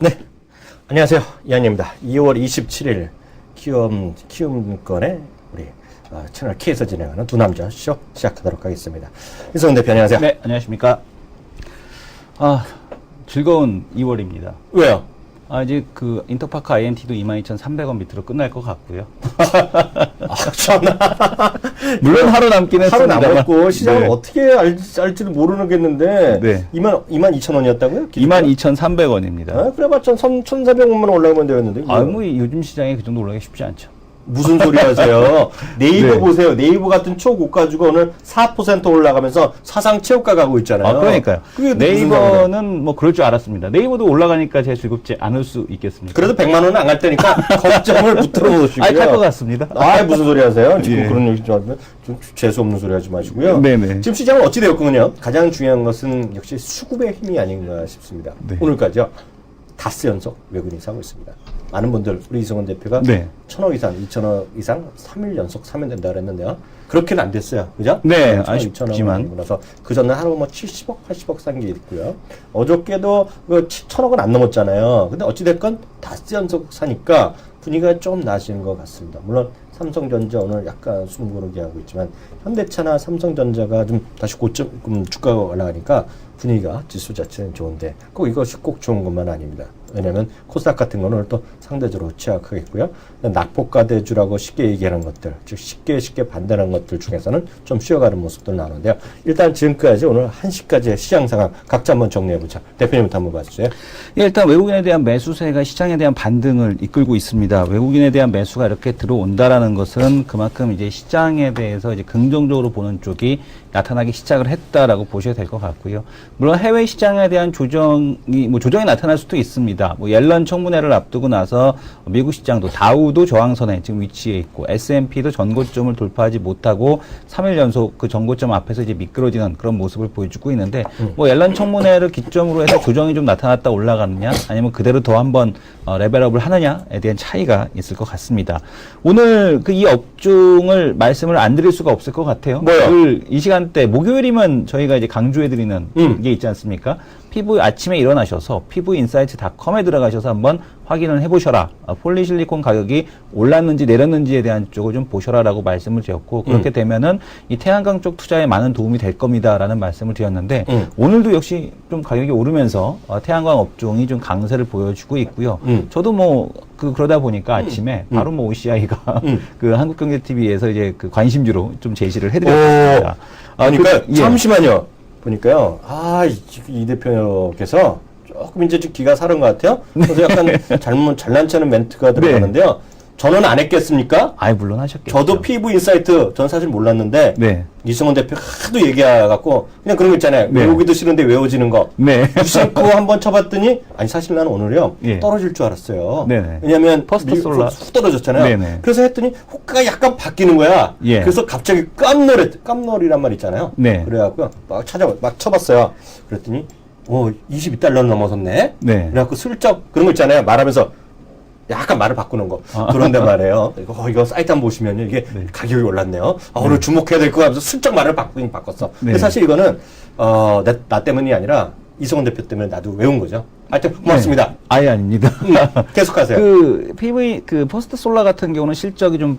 네, 안녕하세요. 이한입니다. 2월 27일 키움건의 우리 채널 K에서 진행하는 두 남자 쇼 시작하도록 하겠습니다. 이성훈 대표 안녕하세요. 네, 안녕하십니까. 즐거운 2월입니다. 왜요? 이제 그 인터파크 IMT도 22,300원 밑으로 끝날 것 같고요. 물론 하루 남긴 하루 했습니다. 남았고 시장은 네. 어떻게 알지도 모르겠는데 네. 22,000원이었다고요? 22,300원입니다. 그래봤자 1,400원만 올라가면 되었는데. 뭐 요즘 시장에 그 정도 올라가기 쉽지 않죠. 무슨 소리 하세요? 네이버 네. 보세요. 네이버 같은 초고가 주가 오늘 4% 올라가면서 사상 최고가 가고 있잖아요. 그러니까요. 그게 무슨 네이버는 뭐 그럴 줄 알았습니다. 네이버도 올라가니까 제가 즐겁지 않을 수 있겠습니까? 그래도 100만 원은 안 갈 테니까 걱정을 붙들어 놓으시고요. 갈 것 같습니다. 무슨 소리 하세요? 지금 예. 그런 얘기 좀 재수 없는 소리 하지 마시고요. 네네. 지금 시장은 어찌 되었군요. 가장 중요한 것은 역시 수급의 힘이 아닌가 싶습니다. 네. 오늘까지요. 닷새 연속 외국인이 사고 있습니다. 많은 분들 우리 이성훈 대표가 네. 1,000억 이상, 2,000억 이상 3일 연속 사면 된다 그랬는데요. 그렇게는 안 됐어요. 그죠? 네, 1,000억, 아쉽지만. 2,000억 그래서 그 전에 하루 뭐 70억, 80억 산 게 있고요. 어저께도 그 1,000억은 안 넘었잖아요. 근데 어찌됐건 닷새 연속 사니까 분위기가 좀 나아지는 것 같습니다. 물론 삼성전자 오늘 약간 숨고르기 하고 있지만 현대차나 삼성전자가 좀 다시 고점 주가가 올라가니까 분위기가 지수 자체는 좋은데 꼭 이것이 꼭 좋은 것만 아닙니다. 왜냐하면 코스닥 같은 거는 오늘 또 상대적으로 취약하겠고요. 낙폭과대주라고 쉽게 얘기하는 것들, 즉 쉽게 반대하는 것들 중에서는 좀 쉬어가는 모습들 나오는데요. 일단 지금까지 오늘 1시까지의 시장 상황 각자 한번 정리해보자. 대표님부터 한번 봐주세요. 예, 일단 외국인에 대한 매수세가 시장에 대한 반등을 이끌고 있습니다. 외국인에 대한 매수가 이렇게 들어온다라는 것은 그만큼 이제 시장에 대해서 이제 긍정적으로 보는 쪽이 나타나기 시작을 했다라고 보셔야 될 것 같고요. 물론 해외 시장에 대한 조정이 나타날 수도 있습니다. 옐런 청문회를 앞두고 나서 미국 시장도 다우도 저항선에 지금 위치해 있고 S&P도 전고점을 돌파하지 못하고 3일 연속 그 전고점 앞에서 이제 미끄러지는 그런 모습을 보여주고 있는데 옐런 청문회를 기점으로 해서 조정이 좀 나타났다 올라가느냐 아니면 그대로 더 한번 레벨업을 하느냐에 대한 차이가 있을 것 같습니다. 오늘 그 이 업종을 말씀을 안 드릴 수가 없을 것 같아요. 뭐요? 이 시간대 목요일이면 저희가 이제 강조해드리는 게 있지 않습니까? 피부 아침에 일어나셔서 피부인사이트닷컴에 들어가셔서 한번 확인을 해보셔라. 폴리실리콘 가격이 올랐는지 내렸는지에 대한 쪽을 좀 보셔라라고 말씀을 드렸고 그렇게 되면은 이 태양광 쪽 투자에 많은 도움이 될 겁니다라는 말씀을 드렸는데 오늘도 역시 좀 가격이 오르면서 태양광 업종이 좀 강세를 보여주고 있고요. 저도 그러다 보니까 아침에 바로 OCI가 그 한국경제TV에서 이제 그 관심주로 좀 제시를 해드렸습니다. 그러니까 예. 잠시만요. 보니까요. 이 대표께서 조금 이제 좀 기가 사른 것 같아요. 그래서 약간 잘난 체하는 멘트가 들어가는데요. 저는 안 했겠습니까? 물론 하셨겠죠. 저도 피부 인사이트, 전 사실 몰랐는데, 네. 이성훈 대표 하도 얘기해갖고, 그냥 그런 거 있잖아요. 네. 외우기도 싫은데 외워지는 거. 네. 무심코 한번 쳐봤더니, 사실 나는 오늘요, 예. 떨어질 줄 알았어요. 네네. 왜냐면, 퍼스트 솔라. 훅 떨어졌잖아요. 네네. 그래서 했더니, 호가가 약간 바뀌는 거야. 예. 그래서 갑자기 깜놀이란 말 있잖아요. 네. 그래갖고, 막 쳐봤어요. 그랬더니, 22달러 넘어섰네? 네. 그래갖고 슬쩍, 그런 거 있잖아요. 말하면서, 약간 말을 바꾸는 거. 그런데 말이에요. 이거 사이트 한번 보시면요. 이게 가격이 올랐네요. 오늘 주목해야 될 거 하면서 슬쩍 말을 바꿨어. 네. 근데 사실 이거는, 나 때문이 아니라 이성훈 대표 때문에 나도 외운 거죠. 하여튼 고맙습니다. 네. 아예 아닙니다. 계속하세요. 포스트 솔라 같은 경우는 실적이 좀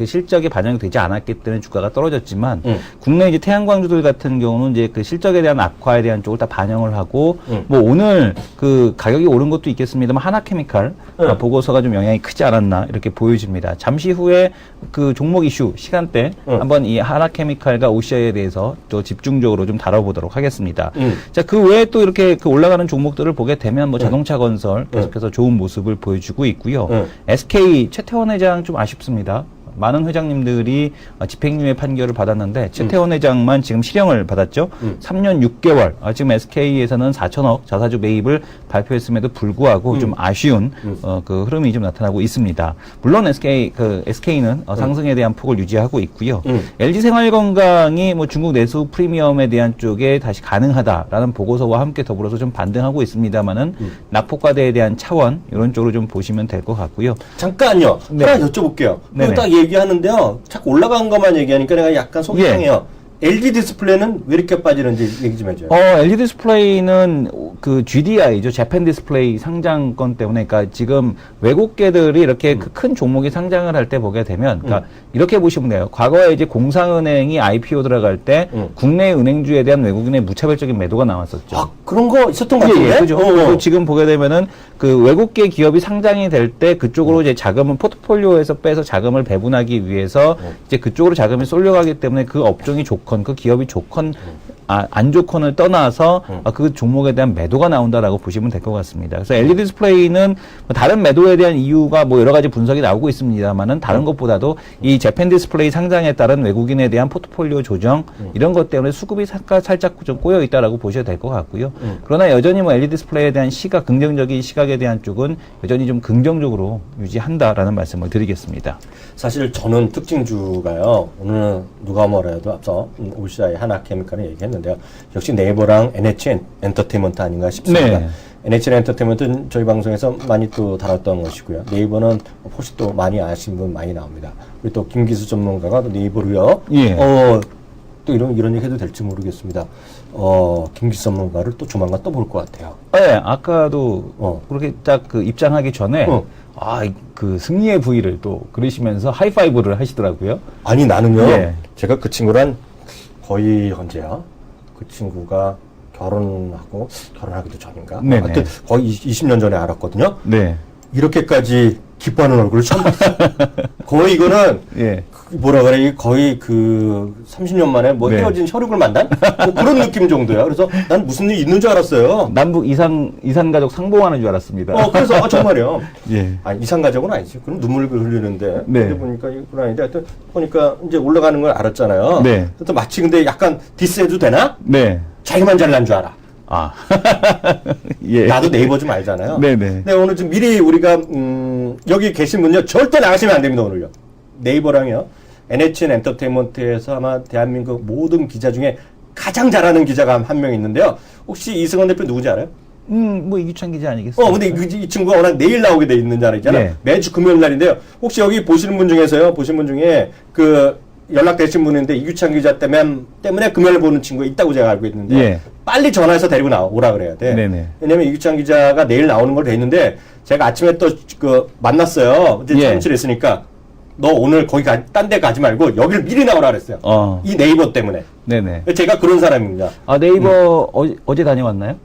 실적이 반영이 되지 않았기 때문에 주가가 떨어졌지만, 국내 이제 태양광주들 같은 경우는 이제 그 실적에 대한 악화에 대한 쪽을 다 반영을 하고, 오늘 그 가격이 오른 것도 있겠습니다만, 하나케미칼 보고서가 좀 영향이 크지 않았나, 이렇게 보여집니다. 잠시 후에 그 종목 이슈 시간대, 한번 이 하나케미칼과 OCI에 대해서 또 집중적으로 좀 다뤄보도록 하겠습니다. 자, 그 외에 또 이렇게 그 올라가는 종목들을 보게 되면 자동차 건설 계속해서 좋은 모습을 보여주고 있고요. SK 최태원 회장 좀 아쉽습니다. 많은 회장님들이 집행유예 판결을 받았는데 최태원 회장만 지금 실형을 받았죠. 3년 6개월. 지금 SK에서는 4천억 자사주 매입을 발표했음에도 불구하고 좀 아쉬운 그 흐름이 좀 나타나고 있습니다. 물론 SK는 상승에 대한 폭을 유지하고 있고요. LG생활건강이 중국 내수 프리미엄에 대한 쪽에 다시 가능하다라는 보고서와 함께 더불어서 좀 반등하고 있습니다만은 낙폭과대에 대한 차원 이런 쪽으로 좀 보시면 될 것 같고요. 잠깐요. 네. 하나 여쭤볼게요. 네네. 딱 얘기하는데요. 자꾸 올라간 것만 얘기하니까 내가 약간 속상해요. LG 디스플레이는 왜 이렇게 빠지는지 얘기 좀 해줘요. LG 디스플레이는 그 GDI죠. 재팬 디스플레이 상장권 때문에, 그러니까 지금 외국계들이 이렇게 그 큰 종목이 상장을 할 때 보게 되면, 그러니까 이렇게 보시면 돼요. 과거에 이제 공상은행이 IPO 들어갈 때 국내 은행주에 대한 외국인의 무차별적인 매도가 나왔었죠. 아, 그런 거 있었던 것 같은데? 예, 그죠. 그리고 지금 보게 되면은 그 외국계 기업이 상장이 될 때 그쪽으로 이제 자금을 포트폴리오에서 빼서 자금을 배분하기 위해서 이제 그쪽으로 자금이 쏠려가기 때문에 그 업종이 좋건 그 기업이 좋건 안 좋건을 떠나서 그 종목에 대한 매도가 나온다라고 보시면 될 것 같습니다. 그래서 LED 디스플레이는 뭐 다른 매도에 대한 이유가 뭐 여러 가지 분석이 나오고 있습니다만은 다른 것보다도 이 재팬 디스플레이 상장에 따른 외국인에 대한 포트폴리오 조정 이런 것 때문에 수급이 살짝 좀 꼬여 있다라고 보셔야 될 것 같고요. 그러나 여전히 뭐 LED 디스플레이에 대한 시각, 긍정적인 시각에 대한 쪽은 여전히 좀 긍정적으로 유지한다라는 말씀을 드리겠습니다. 사실 저는 특징주가요. 오늘 누가 뭐래도 앞서 OCI 하나케미칼을 얘기했는데요. 역시 네이버랑 NH 엔터테인먼트 아닌가 싶습니다. 네. NH 엔터테인먼트는 저희 방송에서 많이 또 다뤘던 것이고요. 네이버는 혹시 또 많이 아시는 분 많이 나옵니다. 그리고 또 김기수 전문가가 또 네이버로요. 예. 또 이런 얘기 해도 될지 모르겠습니다. 김기수 전문가를 또 조만간 또 볼 것 같아요. 네, 아까도 그렇게 딱 그 입장하기 전에 그 승리의 부위를 또 그리시면서 하이파이브를 하시더라고요. 아니 나는요. 예. 제가 그 친구랑 거의 언제야? 그 친구가 결혼하기도 전인가? 네네. 하여튼 거의 20년 전에 알았거든요. 네. 이렇게까지 기뻐하는 얼굴을 처음 봤어요. 거의 이거는 예. 뭐라 그래? 거의 그 30년 만에 뭐 네. 헤어진 혈육을 만난 뭐 그런 느낌 정도야. 그래서 난 무슨 일 있는 줄 알았어요. 남북 이산 가족 상봉하는 줄 알았습니다. 그래서 정말요. 예. 아니, 이상 가족은 아니지. 그럼 눈물을 흘리는데. 네. 근데 보니까 이건 아닌데 하여튼 보니까 이제 올라가는 걸 알았잖아요. 네. 또 마치 근데 약간 디스해도 되나? 네. 자기만 잘난 줄 알아. 아. 예. 나도 네이버 좀 알잖아요. 네네. 근데 오늘 좀 미리 우리가 여기 계신 분요 절대 나가시면 안 됩니다. 오늘요. 네이버랑요. NHN 엔터테인먼트에서 아마 대한민국 모든 기자 중에 가장 잘하는 기자가 한 명 있는데요. 혹시 이승원 대표 누군지 알아요? 뭐 이규찬 기자 아니겠어요? 근데 이 친구가 워낙 내일 나오게 돼 있는 줄 알잖아요. 네. 매주 금요일 날인데요. 혹시 여기 보시는 분 중에 그 연락되신 분인데 이규찬 기자 때문에 금요일 보는 친구가 있다고 제가 알고 있는데 예. 빨리 전화해서 데리고 오라 그래야 돼. 네네. 왜냐면 이규찬 기자가 내일 나오는 걸 돼 있는데 제가 아침에 또 만났어요. 이제 예. 사무실에 있으니까 너 오늘 거기 딴 데 가지 말고 여기를 미리 나오라 그랬어요. 이 네이버 때문에. 네네. 제가 그런 사람입니다. 네이버 어제 다녀왔나요?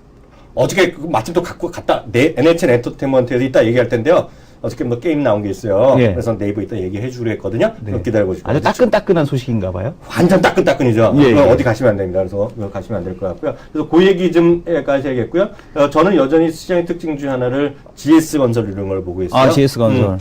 어저께 마침 또 갔다 NHN 엔터테인먼트에서 이따 얘기할 텐데요. 어저께 뭐 게임 나온 게 있어요. 예. 그래서 네이버 이따 얘기해 주려 했거든요. 네. 기다려보시고. 아주 따끈따끈한 소식인가 봐요. 완전 따끈따끈이죠. 예, 예. 어디 가시면 안 됩니다. 그래서 가시면 안 될 것 같고요. 그래서 그 얘기 좀까지 해야겠고요. 저는 여전히 시장의 특징 중 하나를 GS건설 이런 걸 보고 있어요. GS건설.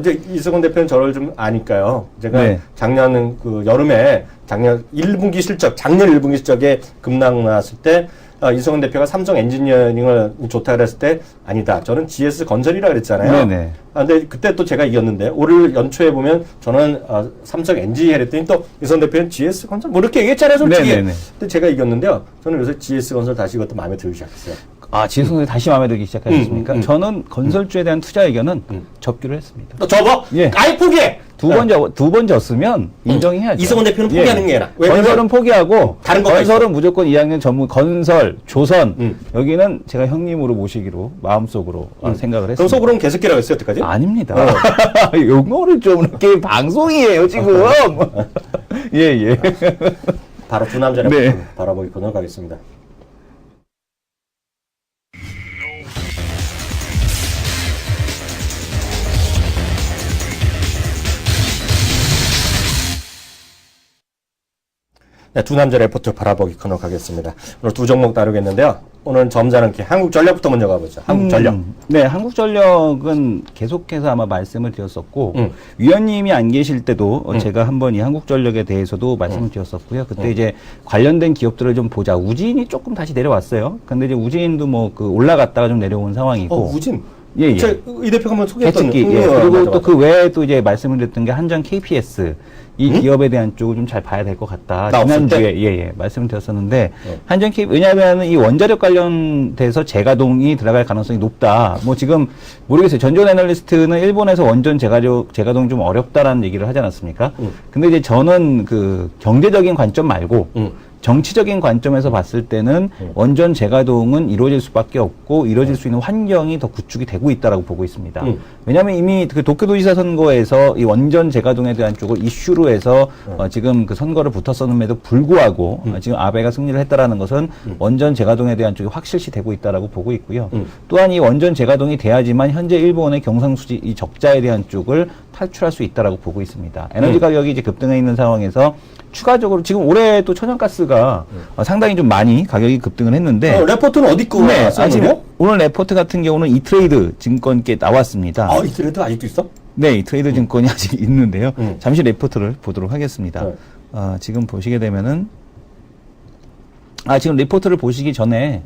이제 이승원 대표는 저를 좀 아니까요. 제가 네. 작년 여름에 작년 1분기 실적에 급락 나왔을 때 이승원 대표가 삼성 엔지니어링을 좋다 그랬을 때 아니다. 저는 GS 건설이라 그랬잖아요. 네네. 근데 그때 또 제가 이겼는데 올 연초에 보면 저는 삼성 엔지 했더니 또 이승원 대표는 GS 건설 뭐 이렇게 얘기했잖아요, 솔직히. 네네네. 근데 제가 이겼는데요. 저는 요새 GS 건설 다시 이것도 마음에 들기 시작했어요. GS건설이 다시 마음에 들기 시작하셨습니까? 저는 건설주에 대한 투자 의견은 접기로 했습니다. 너 접어? 예. 아예 포기해. 두 번 졌으면 인정해야죠. 이승원 대표는 포기하는 게 나아. 왜냐면 건설은 포기하고 다른 거가 건설은 무조건 2학년 전문 건설, 조선 여기는 제가 형님으로 모시기로 마음속으로 생각을 했습니다. 그럼 속으로는 개새끼라고 했어요, 여태까지? 아닙니다. 용어를 좀 이렇게 방송이에요 지금. 예. 바로 두 남자를 네. 바라보기로 가겠습니다. 네, 두 남자 레포트 바라보기 코너 가겠습니다. 오늘 두 종목 다루겠는데요. 오늘 점잖은 게 한국전력부터 먼저 가보죠. 한국전력. 네, 한국전력은 계속해서 아마 말씀을 드렸었고 위원님이 안 계실 때도 제가 한번 이 한국전력에 대해서도 말씀을 드렸었고요. 그때 이제 관련된 기업들을 좀 보자. 우진이 조금 다시 내려왔어요. 근데 이제 우진도 뭐 그 올라갔다가 좀 내려온 상황이고. 우진. 예, 예. 이 대표가 한번 소개했던 해특기. 예. 맞아, 그리고 맞아. 또 그 외에 또 이제 말씀을 드렸던 게 한전 KPS 이 기업에 대한 쪽을 좀 잘 봐야 될 것 같다. 나 없을 지난주에 때? 예, 말씀을 드렸었는데 한전 KPS 왜냐하면 이 원자력 관련돼서 재가동이 들어갈 가능성이 높다. 뭐 지금 모르겠어요. 전전 애널리스트는 일본에서 원전 재가동 좀 어렵다라는 얘기를 하지 않았습니까? 근데 이제 저는 그 경제적인 관점 말고 정치적인 관점에서 봤을 때는 원전 재가동은 이루어질 수밖에 없고 이루어질 수 있는 환경이 더 구축이 되고 있다라고 보고 있습니다. 왜냐하면 이미 그 도쿄도지사 선거에서 이 원전 재가동에 대한 쪽을 이슈로 해서 지금 그 선거를 붙었었음에도 불구하고 지금 아베가 승리를 했다라는 것은 원전 재가동에 대한 쪽이 확실시 되고 있다라고 보고 있고요. 또한 이 원전 재가동이 돼야지만 현재 일본의 경상수지 이 적자에 대한 쪽을 탈출할 수 있다라고 보고 있습니다. 에너지 가격이 이제 급등해 있는 상황에서 추가적으로 지금 올해 또 천연가스가 상당히 좀 많이 가격이 급등을 했는데 레포트는 어디 거 네, 쓰는 거예요? 오늘 레포트 같은 경우는 이트레이드 증권께 나왔습니다. 아, 이 트레이드 아직도 있어? 네, 이트레이드 증권이 아직 있는데요. 잠시 레포트를 보도록 하겠습니다. 네. 지금 보시게 되면은 지금 리포트를 보시기 전에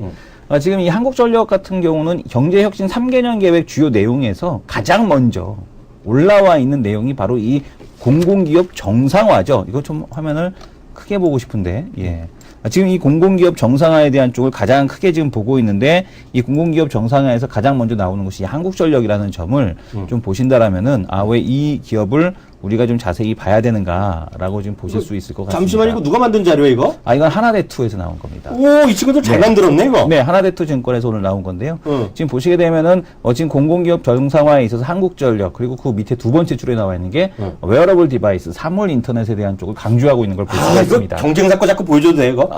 지금 이 한국전력 같은 경우는 경제혁신 3개년 계획 주요 내용에서 가장 먼저 올라와 있는 내용이 바로 이 공공기업 정상화죠. 이거 좀 화면을 크게 보고 싶은데, 예. 지금 이 공공기업 정상화에 대한 쪽을 가장 크게 지금 보고 있는데, 이 공공기업 정상화에서 가장 먼저 나오는 것이 한국전력이라는 점을 좀 보신다라면은, 왜 이 기업을 우리가 좀 자세히 봐야 되는가라고 지금 보실 수 있을 것 같습니다. 잠시만, 이거 누가 만든 자료예요, 이거? 이건 하나대투에서 나온 겁니다. 오, 이 친구들 잘 네. 만들었네, 이거? 네, 하나대투 증권에서 오늘 나온 건데요. 지금 보시게 되면은, 지금 공공기업 정상화에 있어서 한국전력, 그리고 그 밑에 두 번째 줄에 나와 있는 게, 웨어러블 디바이스, 사물 인터넷에 대한 쪽을 강조하고 있는 걸 볼 수가 이거 있습니다. 경쟁 사건 자꾸 보여줘도 돼요, 이거?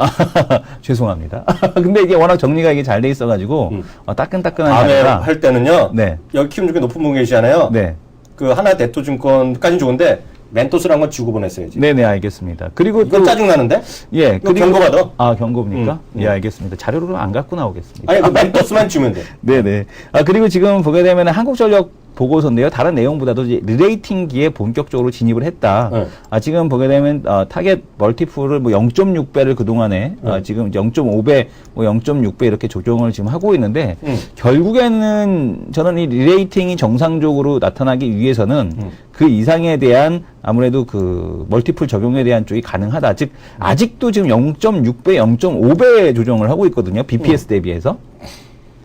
죄송합니다. 근데 이게 워낙 정리가 이게 잘 돼 있어가지고, 따끈따끈한 다음에 자료라. 할 때는요. 네. 여기 키움 중에 높은 분 계시잖아요. 네. 그 하나 대토증권까지는 좋은데 멘토스란 건 지우고 보냈어야지. 네네, 알겠습니다. 그리고 이거 짜증나는데? 예. 이거 경고받아. 경고입니까? 예, 알겠습니다. 자료를 안 갖고 나오겠습니다. 아니, 그 멘토스만 지우면 돼. 네네. 그리고 지금 보게 되면 한국전력 보고서인데요. 다른 내용보다도 이제 리레이팅기에 본격적으로 진입을 했다. 지금 보게 되면 타겟 멀티플을 뭐 0.6배를 그동안에 지금 0.5배, 뭐 0.6배 이렇게 조정을 지금 하고 있는데 결국에는 저는 이 리레이팅이 정상적으로 나타나기 위해서는 그 이상에 대한 아무래도 그 멀티플 적용에 대한 쪽이 가능하다. 즉 아직도 지금 0.6배, 0.5배 조정을 하고 있거든요. BPS 대비해서.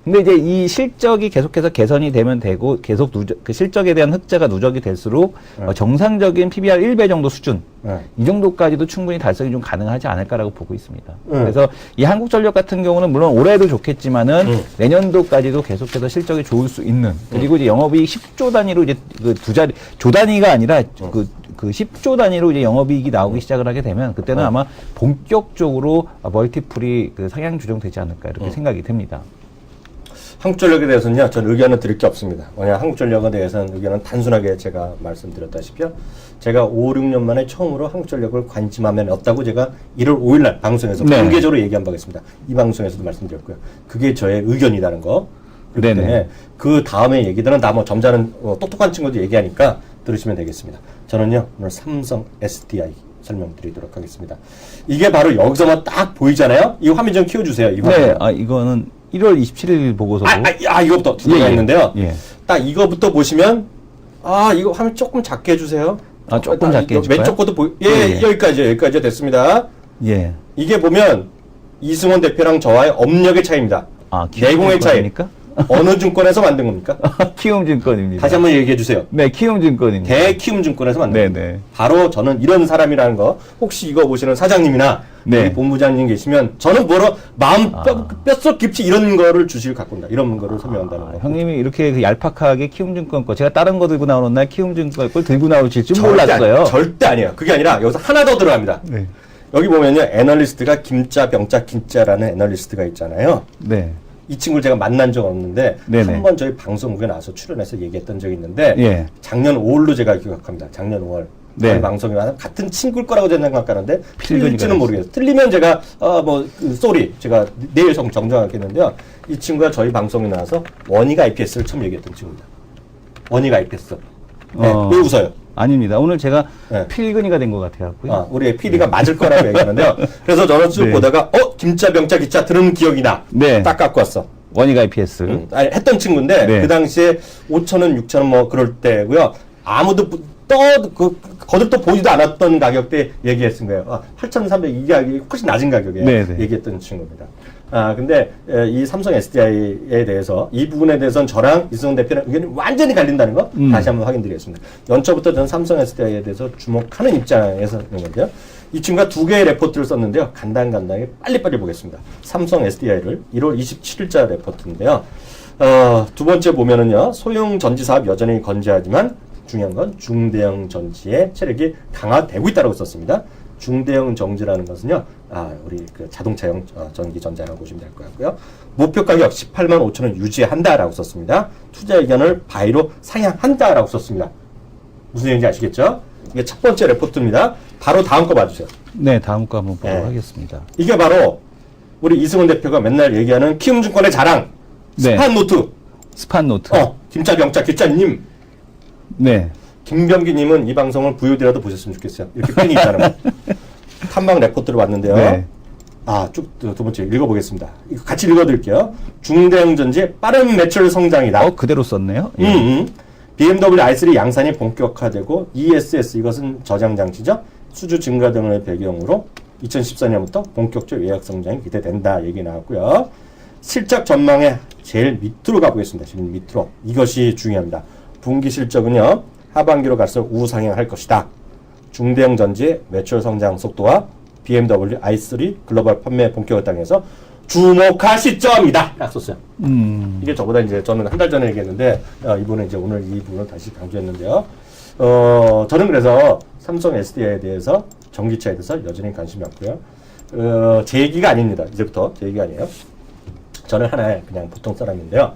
근데 이제 이 실적이 계속해서 개선이 되면 되고 계속 그 실적에 대한 흑자가 누적이 될수록 정상적인 PBR 1배 정도 수준 이 정도까지도 충분히 달성이 좀 가능하지 않을까라고 보고 있습니다. 그래서 이 한국전력 같은 경우는 물론 올해도 좋겠지만은 내년도까지도 계속해서 실적이 좋을 수 있는 그리고 이제 영업이익 10조 단위로 이제 그 두 자리 조 단위가 아니라 그 10조 단위로 이제 영업이익이 나오기 시작을 하게 되면 그때는 아마 본격적으로 멀티플이 그 상향 조정되지 않을까 이렇게 생각이 됩니다. 한국전력에 대해서는요, 저는 의견을 드릴 게 없습니다. 왜냐하면 한국전력에 대해서는 의견은 단순하게 제가 말씀드렸다시피요. 제가 5, 6년 만에 처음으로 한국전력을 관심하면 없다고 제가 1월 5일 날 방송에서 공개적으로 얘기한 바 있습니다. 이 방송에서도 말씀드렸고요. 그게 저의 의견이라는 거. 그렇기 때문에 그 다음에 얘기들은 다 뭐 점잖은 똑똑한 친구들 얘기하니까 들으시면 되겠습니다. 저는요, 오늘 삼성 SDI 설명드리도록 하겠습니다. 이게 바로 여기서만 딱 보이잖아요? 이 화면 좀 키워주세요. 이 화면. 네, 이거는 1월 27일 보고서고. 이거부터 두 개가 있는데요. 예. 딱 이거부터 보시면, 이거 화면 조금 작게 해주세요. 조금 작게 해줄까요? 왼쪽 것도 여기까지 됐습니다. 예. 이게 보면, 이승원 대표랑 저와의 업력의 차이입니다. 내공의 차이. 입니까? 어느 증권에서 만든 겁니까? 키움증권입니다. 다시 한번 얘기해 주세요. 네, 키움증권입니다. 대키움증권에서 만든 겁니다. 네네. 바로 저는 이런 사람이라는 거, 혹시 이거 보시는 사장님이나 우리 본부장님 계시면 저는 뭐로 마음 뼛속 깊이 이런 거를 주식을 갖고 온다. 이런 거를 설명한다는 거. 형님이 이렇게 그 얄팍하게 키움증권 거 제가 다른 거 들고 나오는 날 키움증권 걸 들고 나오실 줄 몰랐어요. 절대 아니에요. 그게 아니라 여기서 하나 더 들어갑니다. 네. 여기 보면요. 애널리스트가 김자, 병자, 김자라는 애널리스트가 있잖아요. 네. 이 친구를 제가 만난 적 없는데 네네. 한 번 저희 방송국에 나와서 출연해서 얘기했던 적이 있는데 작년 5월로 제가 기억합니다. 작년 5월. 저희 방송에 와서 같은 친구일 거라고 저는 생각하는데 틀릴지는 모르겠어요. 틀리면 제가 제가 내일 정정하겠는데요. 이 친구가 저희 방송에 나와서 원익 IPS를 처음 얘기했던 친구입니다. 원익 IPS. 네, 왜 웃어요? 아닙니다. 오늘 제가 필근이가 된 것 같아요. 우리 PD가 맞을 거라고 얘기하는데요. 그래서 저는 쭉 보다가 김자, 병자, 기자 들은 기억이 나. 딱 갖고 왔어. 원익 IPS. 아니, 했던 친구인데 네. 그 당시에 5,000원, 6,000원 뭐 그럴 때고요. 아무도 거들떠 보지도 않았던 가격대 얘기했은 거예요. 8,300 이게 훨씬 낮은 가격에 네네. 얘기했던 친구입니다. 근데 이 삼성 SDI에 대해서 이 부분에 대해서는 저랑 이승훈 대표는 의견이 완전히 갈린다는 거 다시 한번 확인드리겠습니다. 연초부터 저는 삼성 SDI에 대해서 주목하는 입장에서 있는 건데요. 이 친구가 2개의 레포트를 썼는데요. 간단하게 빨리빨리 보겠습니다. 삼성 SDI를 1월 27일자 레포트인데요. 두 번째 보면은요. 소형 전지 사업 여전히 건재하지만 중요한 건 중대형 전지의 체력이 강화되고 있다고 썼습니다. 중대형 전지라는 것은요, 우리 그 자동차용 전기 전자라고 보시면 될 것 같고요. 목표 가격 18만 5천 원 유지한다라고 썼습니다. 투자 의견을 바이로 상향한다라고 썼습니다. 무슨 얘기인지 아시겠죠? 이게 첫 번째 레포트입니다. 바로 다음 거 봐주세요. 네, 다음 거 한번 보도록 네. 하겠습니다. 이게 바로 우리 이승훈 대표가 맨날 얘기하는 키움증권의 자랑, 네. 스판노트. 스판노트. 김짜 경짜 기짜님. 네. 김병기님은 이 방송을 VOD라도 보셨으면 좋겠어요. 이렇게 팬이 있다는 거. 탐방 레포트를 왔는데요. 네. 쭉 두 번째 읽어보겠습니다. 이거 같이 읽어드릴게요. 중대형 전지의 빠른 매출 성장이다. 그대로 썼네요. 예. BMW i3 양산이 본격화되고 ESS 이것은 저장 장치죠. 수주 증가 등을 배경으로 2014년부터 본격적 예약 성장이 기대된다 얘기 나왔고요. 실적 전망에 제일 밑으로 가보겠습니다. 지금 밑으로. 이것이 중요합니다. 분기 실적은요. 하반기로 갈수록 우상향할 것이다. 중대형 전지의 매출 성장 속도와 BMW i3 글로벌 판매 본격화 당해서 주목할 시점이다. 딱 썼어요. 이게 저보다 이제 저는 한 달 전에 얘기했는데 이분은 이제 오늘 이 부분을 다시 강조했는데요. 저는 그래서 삼성 SDI에 대해서 전기차에 대해서 여전히 관심이 없고요. 제 얘기가 아닙니다. 이제부터 제 얘기가 아니에요. 저는 하나의 그냥 보통 사람인데요.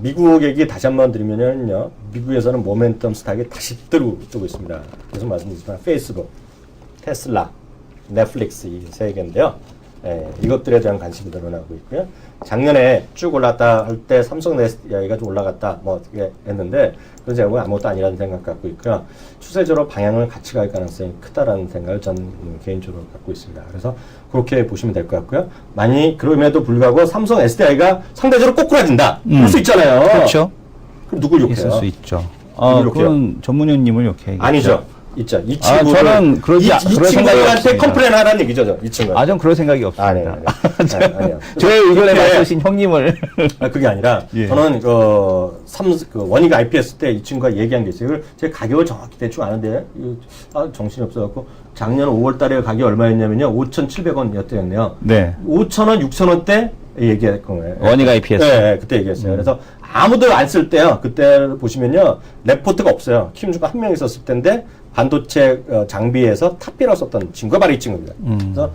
미국 얘기 다시 한번 드리면요. 미국에서는 모멘텀 스탁이 다시 뜨고 있습니다. 계속 말씀드리지만 페이스북, 테슬라, 넷플릭스 이 세 개인데요. 이것들에 대한 관심이 늘어나고 있고요. 작년에 쭉 올랐다 할 때 삼성 SDI가 좀 올라갔다 뭐 어떻게 했는데 그건 제가 아무것도 아니라는 생각 갖고 있고요. 추세적으로 방향을 같이 갈 가능성이 크다라는 생각을 전 개인적으로 갖고 있습니다. 그래서 그렇게 보시면 될 것 같고요. 많이 그럼에도 불구하고 삼성 SDI가 상대적으로 꼬꾸라진다. 그럴 수 있잖아요. 그렇죠. 그럼 누굴 욕해요? 있을 수 있죠. 누굴 욕해요? 그건 전문위원님을 욕해. 아니죠. 있죠. 이 친구를 저는 그럴 생각이 친구한테 없습니다. 컴플레인 하라는 얘기죠. 이 친구. 전 그럴 생각이 없습니다. 아니요. 저의 의견에 그게- 맞서신 형님을. 그게 아니라 예. 저는 원익 IPS 때 이 친구가 얘기한 게 있어요. 제 가격을 정확히 대충 아는데 정신이 없어갖고 작년 5월달에 가격이 얼마였냐면요 5,700원이었대요. 네. 5,000원, 6,000원 때 얘기할 거예요. 원익 IPS. 네, 그때 얘기했어요. 그래서 아무도 안 쓸 때요. 그때 보시면요 레포트가 없어요. 키움주가 한 명 있었을 텐데 반도체 장비에서 탑비라고 썼던 친구가 바로 이 친구입니다. 그래서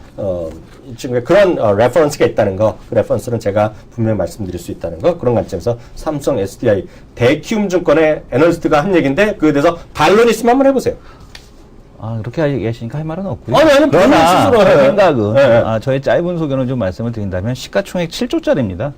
이 친구의 그런 레퍼런스가 있다는 거, 그 레퍼런스는 제가 분명히 말씀드릴 수 있다는 거, 그런 관점에서 삼성 SDI 대키움증권의 애널리스트가 한 얘기인데 그에 대해서 반론 있으면 한번 해보세요. 그렇게 얘기하시니까 할 말은 없고요. 아니, 본인 그러나 스스로 제 해요. 생각은 네. 저의 짧은 소견을 좀 말씀을 드린다면 시가총액 7조짜리입니다.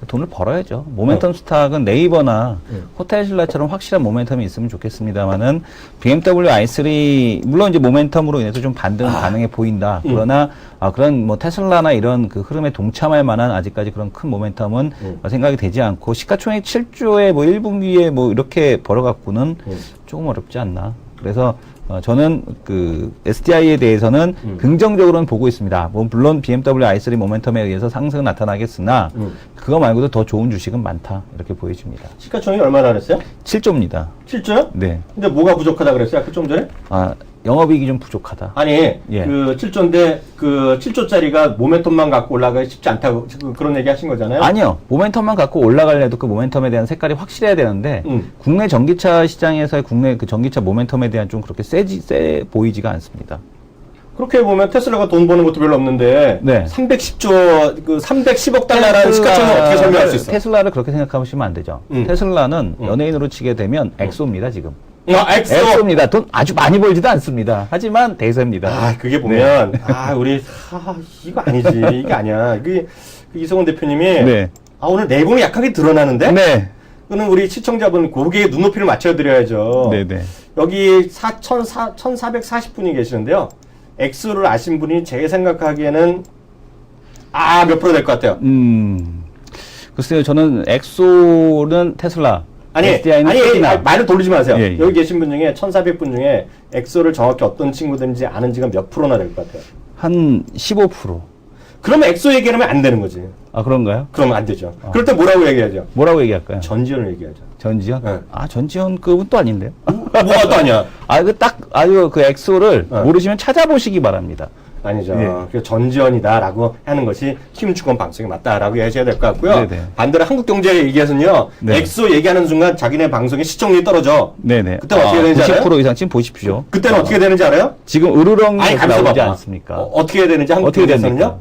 돈을 벌어야죠. 모멘텀 스탁은 네이버나 호텔신라처럼 확실한 모멘텀이 있으면 좋겠습니다만은 BMW i3 물론 이제 모멘텀으로 인해서 좀 반등은 가능해 보인다. 그러나 그런 뭐 테슬라나 이런 그 흐름에 동참할 만한 아직까지 그런 큰 모멘텀은 생각이 되지 않고 시가총액 7조에 뭐 1분기에 뭐 이렇게 벌어갖고는 조금 어렵지 않나. 그래서 저는 그 SDI에 대해서는 긍정적으로는 보고 있습니다. 뭐 물론 BMW i3 모멘텀에 의해서 상승은 나타나겠으나 그거 말고도 더 좋은 주식은 많다 이렇게 보여집니다. 시가총액이 얼마나 그랬어요? 7조입니다. 7조요? 네. 근데 뭐가 부족하다 그랬어요? 아까 좀 전에? 영업이익이 좀 부족하다. 아니, 예. 그 7조인데 그 7조짜리가 모멘텀만 갖고 올라가기 쉽지 않다고 그런 얘기 하신 거잖아요? 아니요. 모멘텀만 갖고 올라가려도 그 모멘텀에 대한 색깔이 확실해야 되는데 국내 전기차 시장에서의 국내 그 전기차 모멘텀에 대한 좀 그렇게 세 보이지가 않습니다. 그렇게 보면 테슬라가 돈 버는 것도 별로 없는데 네. 310조 그 310억 달러라는 시가총액 어떻게 설명할 수 있어? 테슬라를 그렇게 생각하시면 안 되죠. 테슬라는 연예인으로 치게 되면 엑소입니다, 지금. 엑소. 엑소입니다. 돈 아주 많이 벌지도 않습니다. 하지만 대세입니다. 그게 보면 이거 아니지. 이게 아니야. 그 이성훈 대표님이 네. 오늘 내공이 약하게 드러나는데? 네. 그는 우리 시청자분 고객의 눈높이를 맞춰 드려야죠. 네네. 여기 1,440분이 계시는데요. 엑소를 아신 분이 제 생각하기에는 몇 프로 될 것 같아요? 글쎄요, 저는 엑소는 테슬라. SDI는 테리나. 말을 돌리지 마세요. 예, 예. 여기 계신 분 중에 1,400분 중에 엑소를 정확히 어떤 친구들인지 아는 지가 몇 프로나 될 것 같아요? 한 15%. 그러면 엑소 얘기하면 안 되는 거지. 아, 그런가요? 그러면 안 되죠. 그럴 때 뭐라고 얘기하죠? 뭐라고 얘기할까요? 전지현을 얘기하죠. 전지현? 네. 아, 전지현급은 또 아닌데요? 뭐가 또 아니야? 아주 그 엑소를 네. 모르시면 찾아보시기 바랍니다. 아니죠. 예. 그 전지현이다라고 하는 것이 힘주권 방송이 맞다라고 하셔야 될 것 같고요. 네네. 반대로 한국경제 얘기에서는요. 네. 엑소 얘기하는 순간 자기네 방송의 시청률이 떨어져. 네네. 그때 어떻게 되는지 알아요? 90% 이상 지금 보십시오. 그때는 어떻게 되는지 알아요? 지금 으르렁이 가만있어 나오지 봐봐. 않습니까? 어떻게 해야 되는지 어떻게 한국경제에서는요. 됩니까?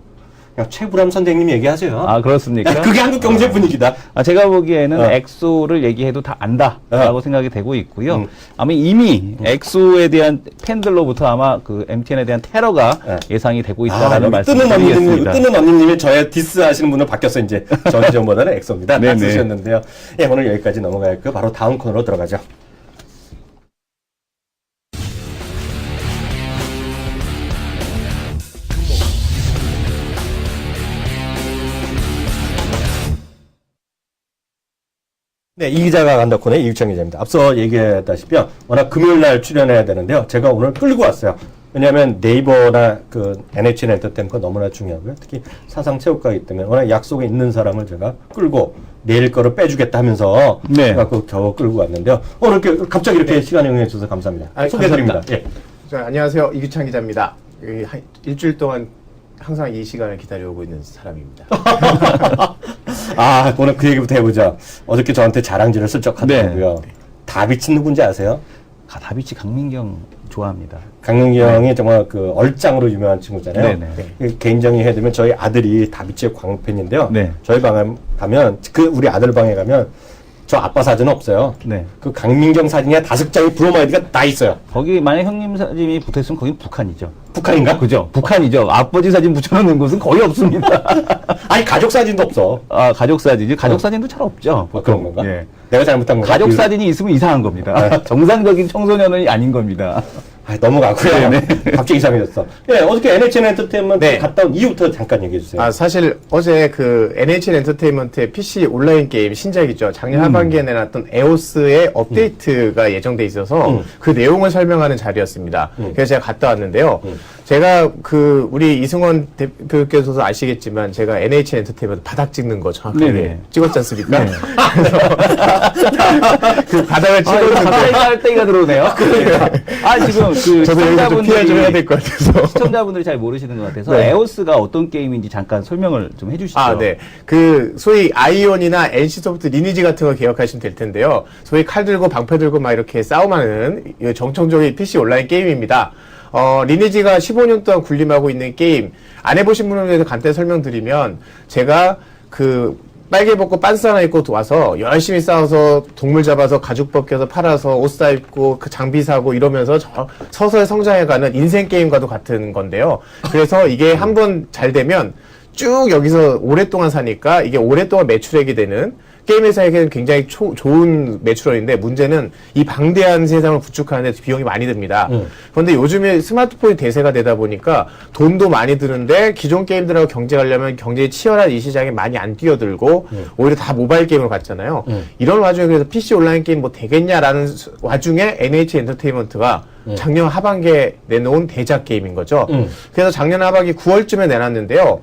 그냥 최불암 선생님 얘기하세요. 아, 그렇습니까? 그게 한국경제 분위기다. 아, 제가 보기에는 어. 엑소를 얘기해도 다 안다라고 생각이 되고 있고요. 아마 이미 엑소에 대한 팬들로부터 아마 그 MTN에 대한 테러가 예상이 되고 있다라는 말씀을 드리겠습니다. 뜨는 언니님이 저의 디스하시는 분으로 바뀌었어 이제. 전지현보다는 엑소입니다. 네네. 쓰셨는데요. 예, 오늘 여기까지 넘어갈고요. 바로 다음 코너로 들어가죠. 네, 이 기자가 간다 코너의 이유찬 기자입니다. 앞서 얘기했다시피 워낙 금요일 날 출연해야 되는데요. 제가 오늘 끌고 왔어요. 왜냐하면 네이버나 그 NHN 엔터테인먼트가 너무나 중요하고요. 특히 사상체육가이기 때문에 워낙 약속에 있는 사람을 제가 끌고 내일 거를 빼주겠다 하면서 네. 제가 그 겨우 끌고 왔는데요. 오늘 이렇게 갑자기 이렇게 시간을 응해 주셔서 감사합니다. 소개드립니다. 예. 안녕하세요. 이규찬 기자입니다. 일주일 동안 항상 이 시간을 기다려오고 있는 사람입니다. 아, 오늘 그 얘기부터 해보자. 어저께 저한테 자랑질을 슬쩍 하더라고요. 다비치 누군지 아세요? 다비치 강민경 좋아합니다. 강민경이 정말 그 얼짱으로 유명한 친구잖아요. 네네. 그 개인적인 해두면 저희 아들이 다비치의 광팬인데요. 네. 저희 방에 가면 그 우리 아들 방에 가면 저 아빠 사진은 없어요. 네. 그 강민경 사진이 5장의 브로마이드가 다 있어요. 거기 만약 형님 사진이 붙어있으면 거긴 북한이죠. 북한인가? 그죠? 북한이죠. 아버지 사진 붙여놓는 곳은 거의 없습니다. 아니 가족 사진도 없어. 아, 가족 사진이? 가족 사진도 잘 없죠. 아, 그런 건가? 예. 내가 잘못한 건가? 가족 사진이 있으면 이상한 겁니다. 정상적인 청소년은 아닌 겁니다. 아, 넘어가고요. 갑자기 이상해졌어. 예, 어저께 NHN 엔터테인먼트 네. 갔다 온 이유부터 잠깐 얘기해 주세요. 사실 어제 그 NHN 엔터테인먼트의 PC 온라인 게임 신작이죠. 작년 하반기에 내놨던 에오스의 업데이트가 예정돼 있어서 그 내용을 설명하는 자리였습니다. 그래서 제가 갔다 왔는데요. 제가 그 우리 이승원 대표께서도 아시겠지만 제가 NHN 엔터테인먼트 바닥 찍는 거 정확하게 네네. 찍었지 않습니까? 그 바닥을 찍었는데 가까이 갈 때가 들어오네요. 아, 지금 그 저도 여기서 좀 PR 좀 해야 될 것 같아서. 시청자분들이 잘 모르시는 것 같아서 네. 에오스가 어떤 게임인지 잠깐 설명을 좀 해주시죠. 네. 그, 소위 아이온이나 NC소프트 리니지 같은 거 기억하시면 될 텐데요. 소위 칼 들고 방패 들고 막 이렇게 싸움하는 정통적인 PC 온라인 게임입니다. 리니지가 15년 동안 군림하고 있는 게임, 안 해보신 분을 위해서 간단히 설명드리면, 제가 빨개 벗고 빤스 하나 입고 와서 열심히 싸워서 동물 잡아서 가죽 벗겨서 팔아서 옷 사 입고 그 장비 사고 이러면서 서서히 성장해가는 인생 게임과도 같은 건데요. 그래서 이게 한번 잘 되면 쭉 여기서 오랫동안 사니까 이게 오랫동안 매출액이 되는 게임 회사에게는 굉장히 좋은 매출원인데 문제는 이 방대한 세상을 구축하는 데 비용이 많이 듭니다. 그런데 요즘에 스마트폰이 대세가 되다 보니까 돈도 많이 드는데 기존 게임들하고 경쟁하려면 경쟁이 치열한 이 시장에 많이 안 뛰어들고 오히려 다 모바일 게임으로 갔잖아요. 이런 와중에 그래서 PC 온라인 게임 뭐 되겠냐라는 와중에 NH 엔터테인먼트가 작년 하반기에 내놓은 대작 게임인 거죠. 그래서 작년 하반기 9월쯤에 내놨는데요.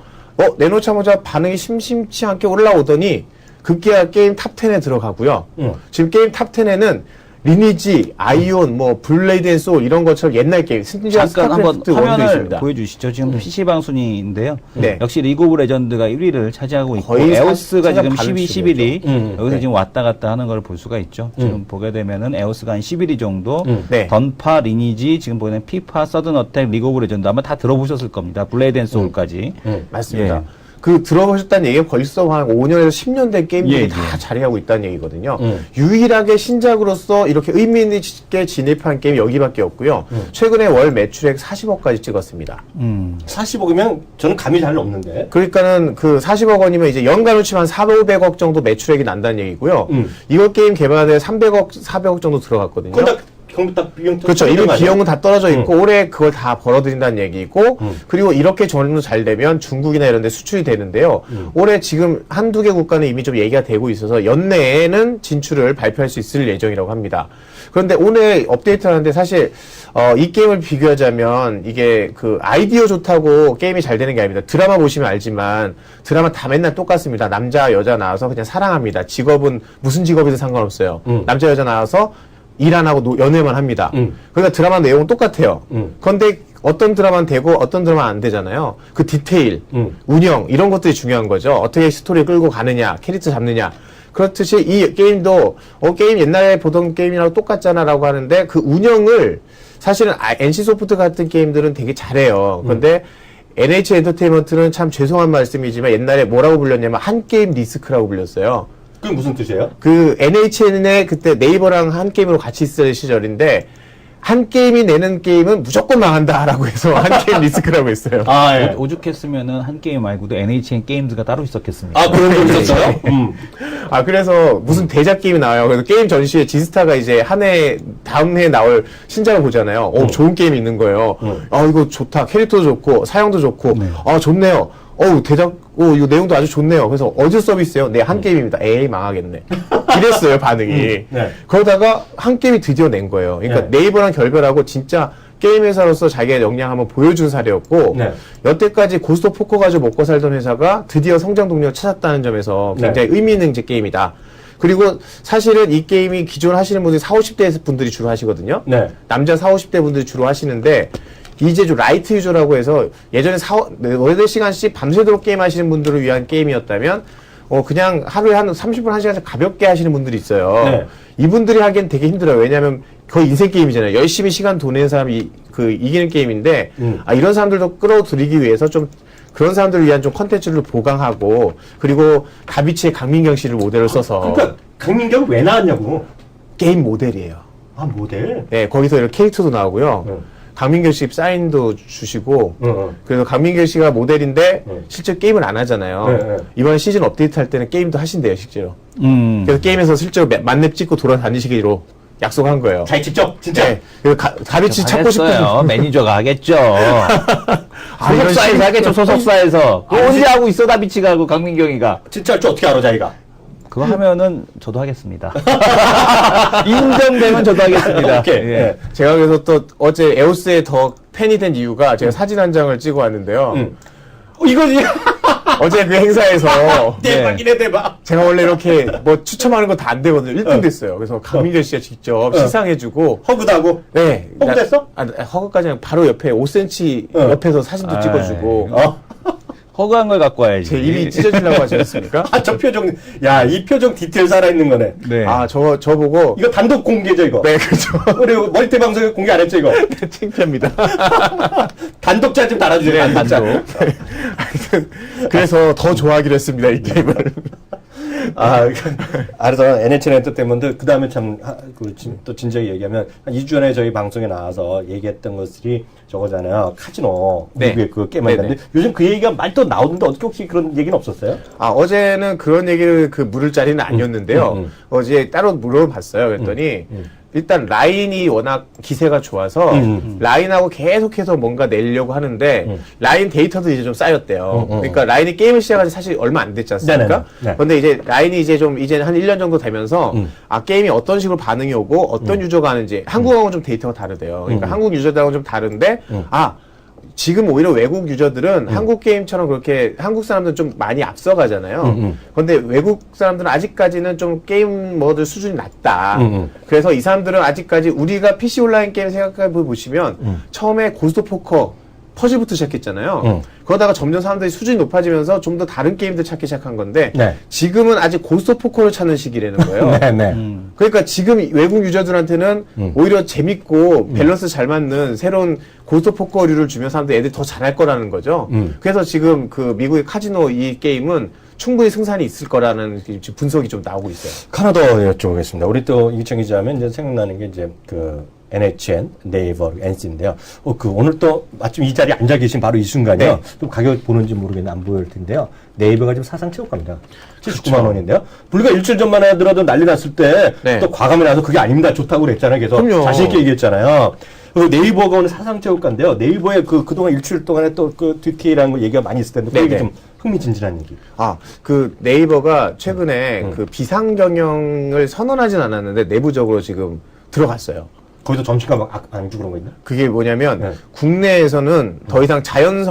내놓자마자 반응이 심심치 않게 올라오더니 급기야 게임 탑10에 들어가고요. 지금 게임 탑10에는 리니지, 아이온, 블레이드 앤 소울 이런 것처럼 옛날 게임, 심지어 잠깐 한번 스타크래프트 1도 화면을 있습니다. 보여주시죠. 지금 PC방 순위인데요. 네. 역시 리그 오브 레전드가 1위를 차지하고 있고 거의 에오스가 지금 반을 12, 치고 11위 여기서 네. 지금 왔다 갔다 하는 걸 볼 수가 있죠. 지금 보게 되면은 에오스가 한 11위 정도, 네. 던파, 리니지, 지금 보이는 피파, 서든 어택, 리그 오브 레전드 아마 다 들어보셨을 겁니다. 블레이드 앤 소울까지. 맞습니다. 예. 들어보셨다는 얘기가 벌써 한 5년에서 10년 된 게임들이 예, 다 예. 자리하고 있다는 얘기거든요. 유일하게 신작으로서 이렇게 의미 있게 진입한 게임이 여기밖에 없고요. 최근에 월 매출액 40억까지 찍었습니다. 40억이면 저는 감이 잘 없는데. 그러니까는 40억 원이면 이제 연간으로 치면 한 400억 정도 매출액이 난다는 얘기고요. 이거 게임 개발에 300억, 400억 정도 들어갔거든요. 그러다 컴퓨터 비용 그렇죠. 이미 비용은 다 떨어져 있고 올해 그걸 다 벌어들인다는 얘기고 그리고 이렇게 정도 잘 되면 중국이나 이런 데 수출이 되는데요. 올해 지금 한두 개 국가는 이미 좀 얘기가 되고 있어서 연내에는 진출을 발표할 수 있을 예정이라고 합니다. 그런데 오늘 업데이트를 하는데 사실 이 게임을 비교하자면 이게 그 아이디어 좋다고 게임이 잘 되는 게 아닙니다. 드라마 보시면 알지만 드라마 다 맨날 똑같습니다. 남자 여자 나와서 그냥 사랑합니다. 직업은 무슨 직업이든 상관없어요. 남자 여자 나와서 일 안 하고 연애만 합니다. 그러니까 드라마 내용은 똑같아요. 그런데 어떤 드라마는 되고 어떤 드라마는 안 되잖아요. 그 디테일, 운영 이런 것들이 중요한 거죠. 어떻게 스토리 끌고 가느냐, 캐릭터 잡느냐. 그렇듯이 이 게임도 게임 옛날에 보던 게임이랑 똑같잖아라고 하는데 그 운영을 사실은 NC소프트 같은 게임들은 되게 잘해요. 그런데 NH 엔터테인먼트는 참 죄송한 말씀이지만 옛날에 뭐라고 불렸냐면 한 게임 리스크라고 불렸어요. 그게 무슨 뜻이에요? 그 NHN에 그때 네이버랑 한 게임으로 같이 있을 시절인데 한 게임이 내는 게임은 무조건 망한다라고 해서 한 게임 리스크라고 했어요. 아, 예. 오죽했으면은 한 게임 말고도 NHN 게임즈가 따로 있었겠습니다. 아, 그런 거 있었어요? 그래서 무슨 대작 게임이 나와요. 그래서 게임 전시에 지스타가 이제 다음 해에 나올 신작을 보잖아요. 좋은 게임이 있는 거예요. 이거 좋다. 캐릭터도 좋고, 사양도 좋고, 좋네요. 이거 내용도 아주 좋네요. 그래서 어디 서비스요? 네, 한 게임입니다. 에이, 망하겠네. 이랬어요, 반응이. 네. 그러다가 한 게임이 드디어 낸 거예요. 그러니까 네. 네이버랑 결별하고 진짜 게임 회사로서 자기의 역량 한번 보여준 사례였고, 네. 여태까지 고스트 오브 포커 가지고 먹고 살던 회사가 드디어 성장 동력을 찾았다는 점에서 굉장히 의미 있는 이제 게임이다. 그리고 사실은 이 게임이 기존 하시는 분들이 40, 50대 분들이 주로 하시거든요. 네. 남자 40, 50대 분들이 주로 하시는데, 이제 좀 라이트 유저라고 해서 예전에 4-5시간씩 밤새도록 게임 하시는 분들을 위한 게임이었다면, 그냥 하루에 한 30분, 1시간씩 가볍게 하시는 분들이 있어요. 네. 이분들이 하기엔 되게 힘들어요. 왜냐하면 거의 인생 게임이잖아요. 열심히 시간 보내는 사람이 이기는 게임인데, 이런 사람들도 끌어들이기 위해서 좀 그런 사람들을 위한 좀 컨텐츠를 보강하고, 그리고 다비치의 강민경 씨를 모델로 써서. 그러니까 강민경 왜 나왔냐고. 게임 모델이에요. 아, 모델? 네, 거기서 이렇게 캐릭터도 나오고요. 강민경 씨 사인도 주시고, 그래서 강민경 씨가 모델인데, 실제 게임을 안 하잖아요. 이번 시즌 업데이트 할 때는 게임도 하신대요, 실제로. 그래서 게임에서 실제로 만렙 찍고 돌아다니시기로 약속한 거예요. 자기 직접? 진짜? 네. 그래서 다비치 찾고 싶은. 매니저가 하겠죠. 이런 소속사에서 하겠죠, 소속사에서. 그거 언제 하고 있어, 다비치가 하고 강민경이가. 진짜 할 줄 어떻게 알아, 자기가? 그거 하면은 저도 하겠습니다. 인정되면 저도 하겠습니다. 오케이. 예. 제가 그래서 또 어제 에오스에 더 팬이 된 이유가 제가 사진 한 장을 찍어 왔는데요. 이거지. 어제 그 행사에서 대박이네, 대박. 제가 원래 이렇게 뭐 추첨하는 거 다 안 되거든요. 1등 됐어요. 그래서 강민경 씨가 직접 시상해주고. 허그도 하고. 네. 허그 됐어? 허그까지는 바로 옆에 5cm 옆에서 사진도 찍어주고. 허그한 걸 갖고 와야지. 제 입이 찢어지려고 하지 않습니까? 아, 저 표정. 야, 이 표정 디테일 살아있는 거네. 네. 저 보고. 이거 단독 공개죠, 이거? 네, 그렇죠. 그리고 멀티 방송에 공개 안 했죠, 이거? 창피합니다. 단독자 좀 달아주세요, 네, 단독자. 하여튼, 그래서 더 좋아하기로 했습니다, 이 게임을. 알아서 NHN 엔터테인먼트, 그 다음에 또 진지하게 얘기하면, 한 2주 전에 저희 방송에 나와서 얘기했던 것들이 저거잖아요. 카지노. 네. 미국의 그 게임 하는데, 요즘 그 얘기가 많이 또 나오는데, 어떻게 혹시 그런 얘기는 없었어요? 어제는 그런 얘기를 물을 자리는 아니었는데요. 어제 따로 물어봤어요. 그랬더니, 일단 라인이 워낙 기세가 좋아서 라인하고 계속해서 뭔가 내려고 하는데 라인 데이터도 이제 좀 쌓였대요. 그러니까 라인이 게임을 시작한 지 사실 얼마 안 됐지 않습니까? 네. 그런데 이제 라인이 이제 한 1년 정도 되면서 게임이 어떤 식으로 반응이 오고 어떤 유저가 하는지 한국하고는 좀 데이터가 다르대요. 그러니까 한국 유저들하고는 좀 다른데 지금 오히려 외국 유저들은 한국 게임처럼 그렇게 한국 사람들은 좀 많이 앞서가잖아요. 그런데 외국 사람들은 아직까지는 좀 게이머들 수준이 낮다. 그래서 이 사람들은 아직까지 우리가 PC 온라인 게임 생각해 보시면 처음에 고스트 포커 퍼즐부터 시작했잖아요. 그러다가 점점 사람들이 수준이 높아지면서 좀 더 다른 게임들 찾기 시작한 건데 네. 지금은 아직 고스트 포커를 찾는 시기라는 거예요. 네네. 그러니까 지금 외국 유저들한테는 오히려 재밌고 밸런스 잘 맞는 새로운 고스트 포커류를 주면 사람들이 애들이 더 잘할 거라는 거죠. 그래서 지금 그 미국의 카지노 이 게임은 충분히 승산이 있을 거라는 분석이 좀 나오고 있어요. 하나 더 여쭤보겠습니다. 우리 또 이기청 기자하면 이제 생각나는 게 이제 NHN, 네이버, NC인데요. 오늘 또 마침 이 자리에 앉아 계신 바로 이 순간이요. 네. 좀 가격 보는지 모르겠는데 안 보일 텐데요. 네이버가 지금 사상 최고가입니다. 79만 원인데요. 불과 일주일 전만 하더라도 난리 났을 때 네. 또 과감히 나서 그게 아닙니다. 좋다고 그랬잖아요. 그래서 그럼요. 자신있게 얘기했잖아요. 네이버가 오늘 사상 최고가인데요. 네이버에 그동안 일주일 동안에 또 그 디테일한 거 얘기가 많이 있을 텐데, 그게 네네. 좀 흥미진진한 얘기. 그 네이버가 최근에 그 비상 경영을 선언하진 않았는데 내부적으로 지금 들어갔어요. 거기서 점심가 막 안 주고 그런 거 있나? 그게 뭐냐면 네. 국내에서는 더 이상 자연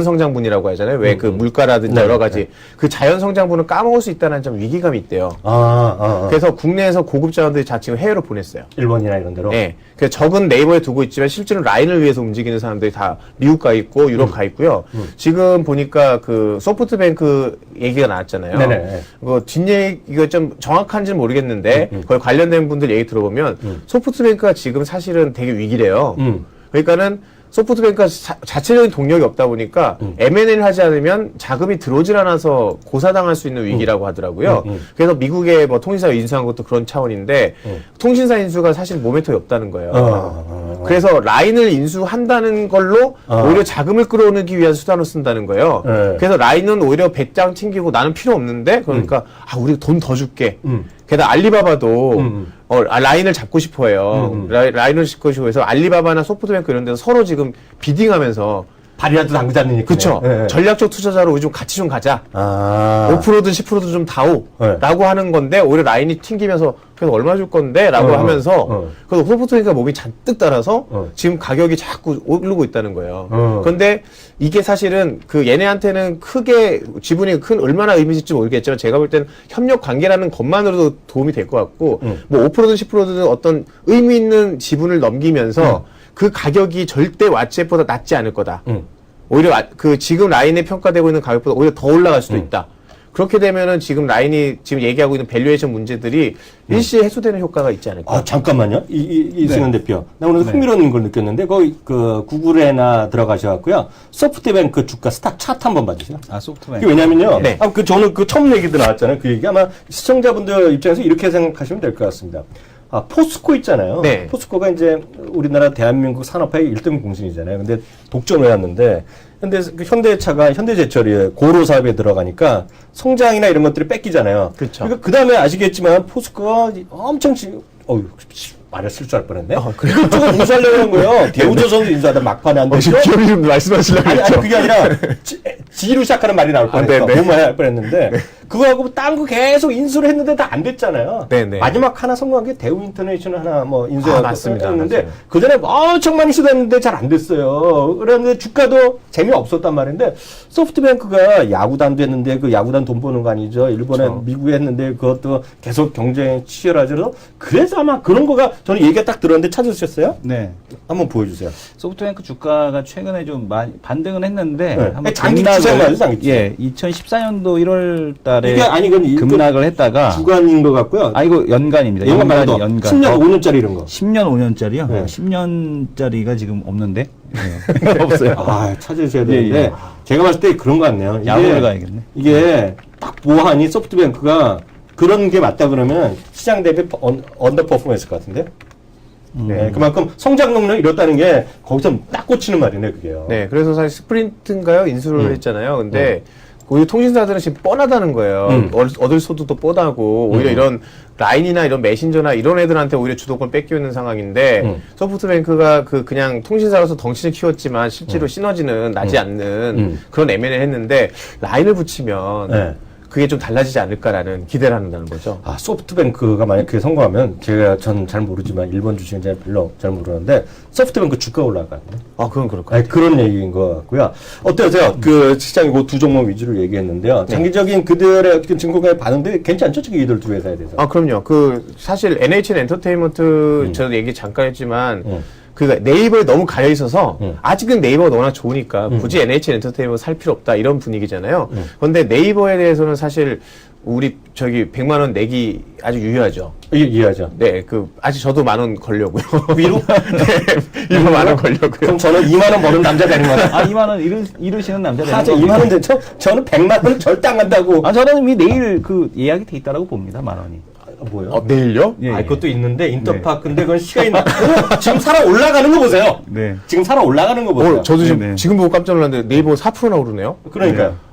성장분이라고 하잖아요. 왜 그 물가라든지 네, 여러 가지 네. 그 자연 성장분을 까먹을 수 있다는 좀 위기감이 있대요. 그래서 그래서 국내에서 고급 자원들이 지금 해외로 보냈어요. 일본이나 이런 데로. 네. 그래서 적은 네이버에 두고 있지만 실제로 라인을 위해서 움직이는 사람들이 다 미국 가 있고 유럽 가 있고요. 지금 보니까 그 소프트뱅크 얘기가 나왔잖아요. 네네. 뒷얘기가 좀 정확한지는 모르겠는데 거기 관련된 분들 얘기 들어보면 소프트뱅크가 지금 사실은 되게 위기래요. 그러니까는 소프트뱅크가 자체적인 동력이 없다 보니까 M&A를 하지 않으면 자금이 들어오질 않아서 고사당할 수 있는 위기라고 하더라고요. 그래서 미국의 뭐 통신사 인수한 것도 그런 차원인데 통신사 인수가 사실 모멘텀이 없다는 거예요. 그래서 라인을 인수한다는 걸로 오히려 자금을 끌어오기 위한 수단으로 쓴다는 거예요. 네. 그래서 라인은 오히려 배짱 튕기고 나는 필요 없는데 그러니까 우리 돈 더 줄게. 게다가 알리바바도 라인을 잡고 싶어해요. 라인을 잡고 싶어해서 알리바바나 소프트뱅크 이런 데서 서로 지금 비딩하면서 발이라도 담그지 않는 그쵸. 네. 전략적 투자자로 우리 좀 같이 좀 가자. 5%든 10%든 좀 다오. 네. 라고 하는 건데, 오히려 라인이 튕기면서, 그래서 얼마 줄 건데? 라고 하면서, 그래서 소프트뱅크가 몸이 잔뜩 따라서, 지금 가격이 자꾸 오르고 있다는 거예요. 그런데 이게 사실은 그 얘네한테는 크게 지분이 얼마나 의미 있을지 모르겠지만, 제가 볼 때는 협력 관계라는 것만으로도 도움이 될 것 같고, 뭐 5%든 10%든 어떤 의미 있는 지분을 넘기면서, 그 가격이 절대 왓츠앱보다 낮지 않을 거다. 오히려 그 지금 라인에 평가되고 있는 가격보다 오히려 더 올라갈 수도 있다. 그렇게 되면은 지금 라인이 지금 얘기하고 있는 밸류에이션 문제들이 일시에 해소되는 효과가 있지 않을까? 잠깐만요. 이승현 대표. 나 오늘 흥미로운 걸 느꼈는데, 거기 그 구글에나 들어가셔갖고요. 소프트뱅크 주가 스탁 차트 한번 봐주세요. 소프트뱅크. 그게 왜냐면요. 네. 저는 그 처음 얘기도 나왔잖아요. 그 얘기. 아마 시청자분들 입장에서 이렇게 생각하시면 될 것 같습니다. 포스코 있잖아요. 네. 포스코가 이제 우리나라 대한민국 산업화의 1등 공신이잖아요. 근데 독점을 해왔는데, 근데 그 현대차가 현대제철이 고로 사업에 들어가니까 성장이나 이런 것들이 뺏기잖아요. 그렇죠. 그러니까 그 다음에 아시겠지만 포스코가 엄청 말을 쓸 뻔했네. 이것저것 인수하려고 하는 거예요. 대우조선도 인수하다 막판에 안 됐죠. 기업이 좀 말씀하시려고 아니, 했죠. 그게 아니라 G로 시작하는 말이 나올 뻔했어. 네네. 뭐만 할 뻔했는데 그거하고 딴 거 계속 인수를 했는데 다 안 됐잖아요. 네네. 마지막 하나 성공한 게 대우 인터내셔널 하나 뭐 인수하고 맞습니다. 했는데 맞아요. 그 전에 엄청 많이 시도했는데 잘 안 됐어요. 그런데 주가도 재미없었단 말인데 소프트뱅크가 야구단도 했는데 그 야구단 돈 버는 거 아니죠. 일본에 그렇죠. 미국에 했는데 그것도 계속 경쟁이 치열하죠. 그래서 아마 그런 거가 저는 얘기가 딱 들었는데 찾으셨어요? 네. 한번 보여주세요. 소프트뱅크 주가가 최근에 좀 많이 반등은 했는데 네. 한번 장기 추세만 장기 추세. 예, 2014년도 1월 달에 이게 아니 이건 급락을 했다가 주간인 것 같고요. 이거 연간입니다. 이건 말고 연간. 10년, 5년짜리 이런 거. 10년, 5년짜리요? 네. 10년짜리가 지금 없는데? 네. 없어요. 찾으셔야 되는데 예, 예. 제가 봤을 때 그런 거 같네요. 야구를 가야겠네. 이게 딱 보아하니 소프트뱅크가 그런 게 맞다 그러면 시장 대비 언더 퍼포먼스일 것 같은데. 네, 그만큼 성장 능력이 이렇다는 게 거기서 딱 꽂히는 말이네, 그게요. 네, 그래서 사실 스프린트인가요? 인수를 했잖아요. 근데 오히려 통신사들은 지금 뻔하다는 거예요. 얻을 소득도 뻔하고 오히려 이런 라인이나 이런 메신저나 이런 애들한테 오히려 주도권 뺏기고 있는 상황인데 소프트뱅크가 그냥 통신사로서 덩치를 키웠지만 실제로 시너지는 나지 않는 그런 M&A를 했는데 라인을 붙이면 네. 그게 좀 달라지지 않을까라는 기대를 한다는 거죠. 소프트뱅크가 만약 그게 성공하면 전 잘 모르지만 일본 주식은 제가 별로 잘 모르는데 소프트뱅크 주가 올라가거든요. 그건 그럴 것 같아요. 그런 얘기인 것 같고요. 어떠세요? 그 시장이 그 두 종목 위주로 얘기했는데요. 장기적인 그들의 어떤 증권가의 반응들이 괜찮죠? 지금 이들 두 회사에 대해서. 그럼요. 사실 NHN 엔터테인먼트 저도 얘기 잠깐 했지만 네이버에 너무 가려 있어서 아직은 네이버가 워낙 좋으니까 굳이 NHN 엔터테인먼트 살 필요 없다 이런 분위기잖아요. 그런데 네이버에 대해서는 사실 우리 100만 원 내기 아주 유효하죠. 이해하죠. 네, 아직 저도 10,000원 걸려고요. 위로? 네, 10,000원 걸려고요. 그럼 저는 2만 원 버는 남자 되는 거예요. 2만 원 이루시는 남자 되는 사실 2만 원 되죠? 저는 100만 원 절대 안 간다고. 저는 이미 내일 예약이 돼 있다라고 봅니다, 10,000원이. 뭐요? 내일요? 예, 아, 예. 그것도 있는데 인터파크인데 그건 시간이 지금 살아 올라가는 거 보세요. 네. 지금 살아 올라가는 거 보세요. 저도 지금, 네네. 지금 보고 깜짝 놀랐는데 네이버 4%나 오르네요. 그러니까요.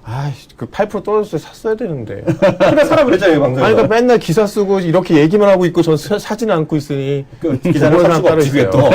그 8% 떨어졌을 때 샀어야 되는데. 그래 사라 그랬잖아요 방송에. 아니, 그러니까 맨날 기사 쓰고 이렇게 얘기만 하고 있고 전 사진 않고 있으니. 그 기사를 살 수가 없지 그게 또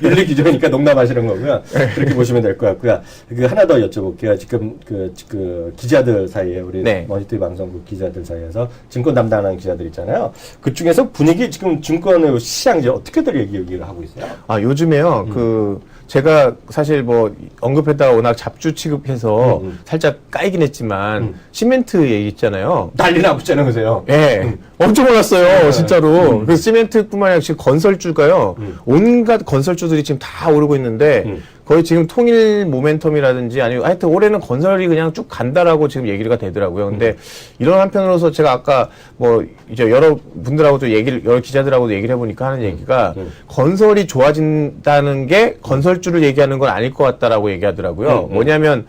윤리 기준이니까 농담하시는 거고요. 그렇게 보시면 될 것 같고요. 그 하나 더 여쭤볼게요. 지금 그 기자들 사이에 우리 네. 머니터리 방송국 기자들 사이에서 증권 담당하는 기자들 있잖아요. 그 중에서 분위기 지금 증권의 시장 이제 어떻게들 얘기를 하고 있어요? 요즘에요. 제가 사실 뭐 언급했다가 워낙 잡주 취급해서 살짝 까이긴 했지만 시멘트 얘기 있잖아요. 난리 나고 있잖아요, 그세요. 예. 엄청 올랐어요, 진짜로. 그 시멘트뿐만 아니라 지금 건설주가요. 온갖 건설주들이 지금 다 오르고 있는데 거의 지금 통일 모멘텀이라든지 아니면 하여튼 올해는 건설이 그냥 쭉 간다라고 지금 얘기가 되더라고요. 근데 이런 한편으로서 제가 아까 뭐 이제 여러 분들하고도 여러 기자들하고도 얘기를 해보니까 하는 얘기가 건설이 좋아진다는 게 건설주를 얘기하는 건 아닐 것 같다라고 얘기하더라고요. 뭐냐면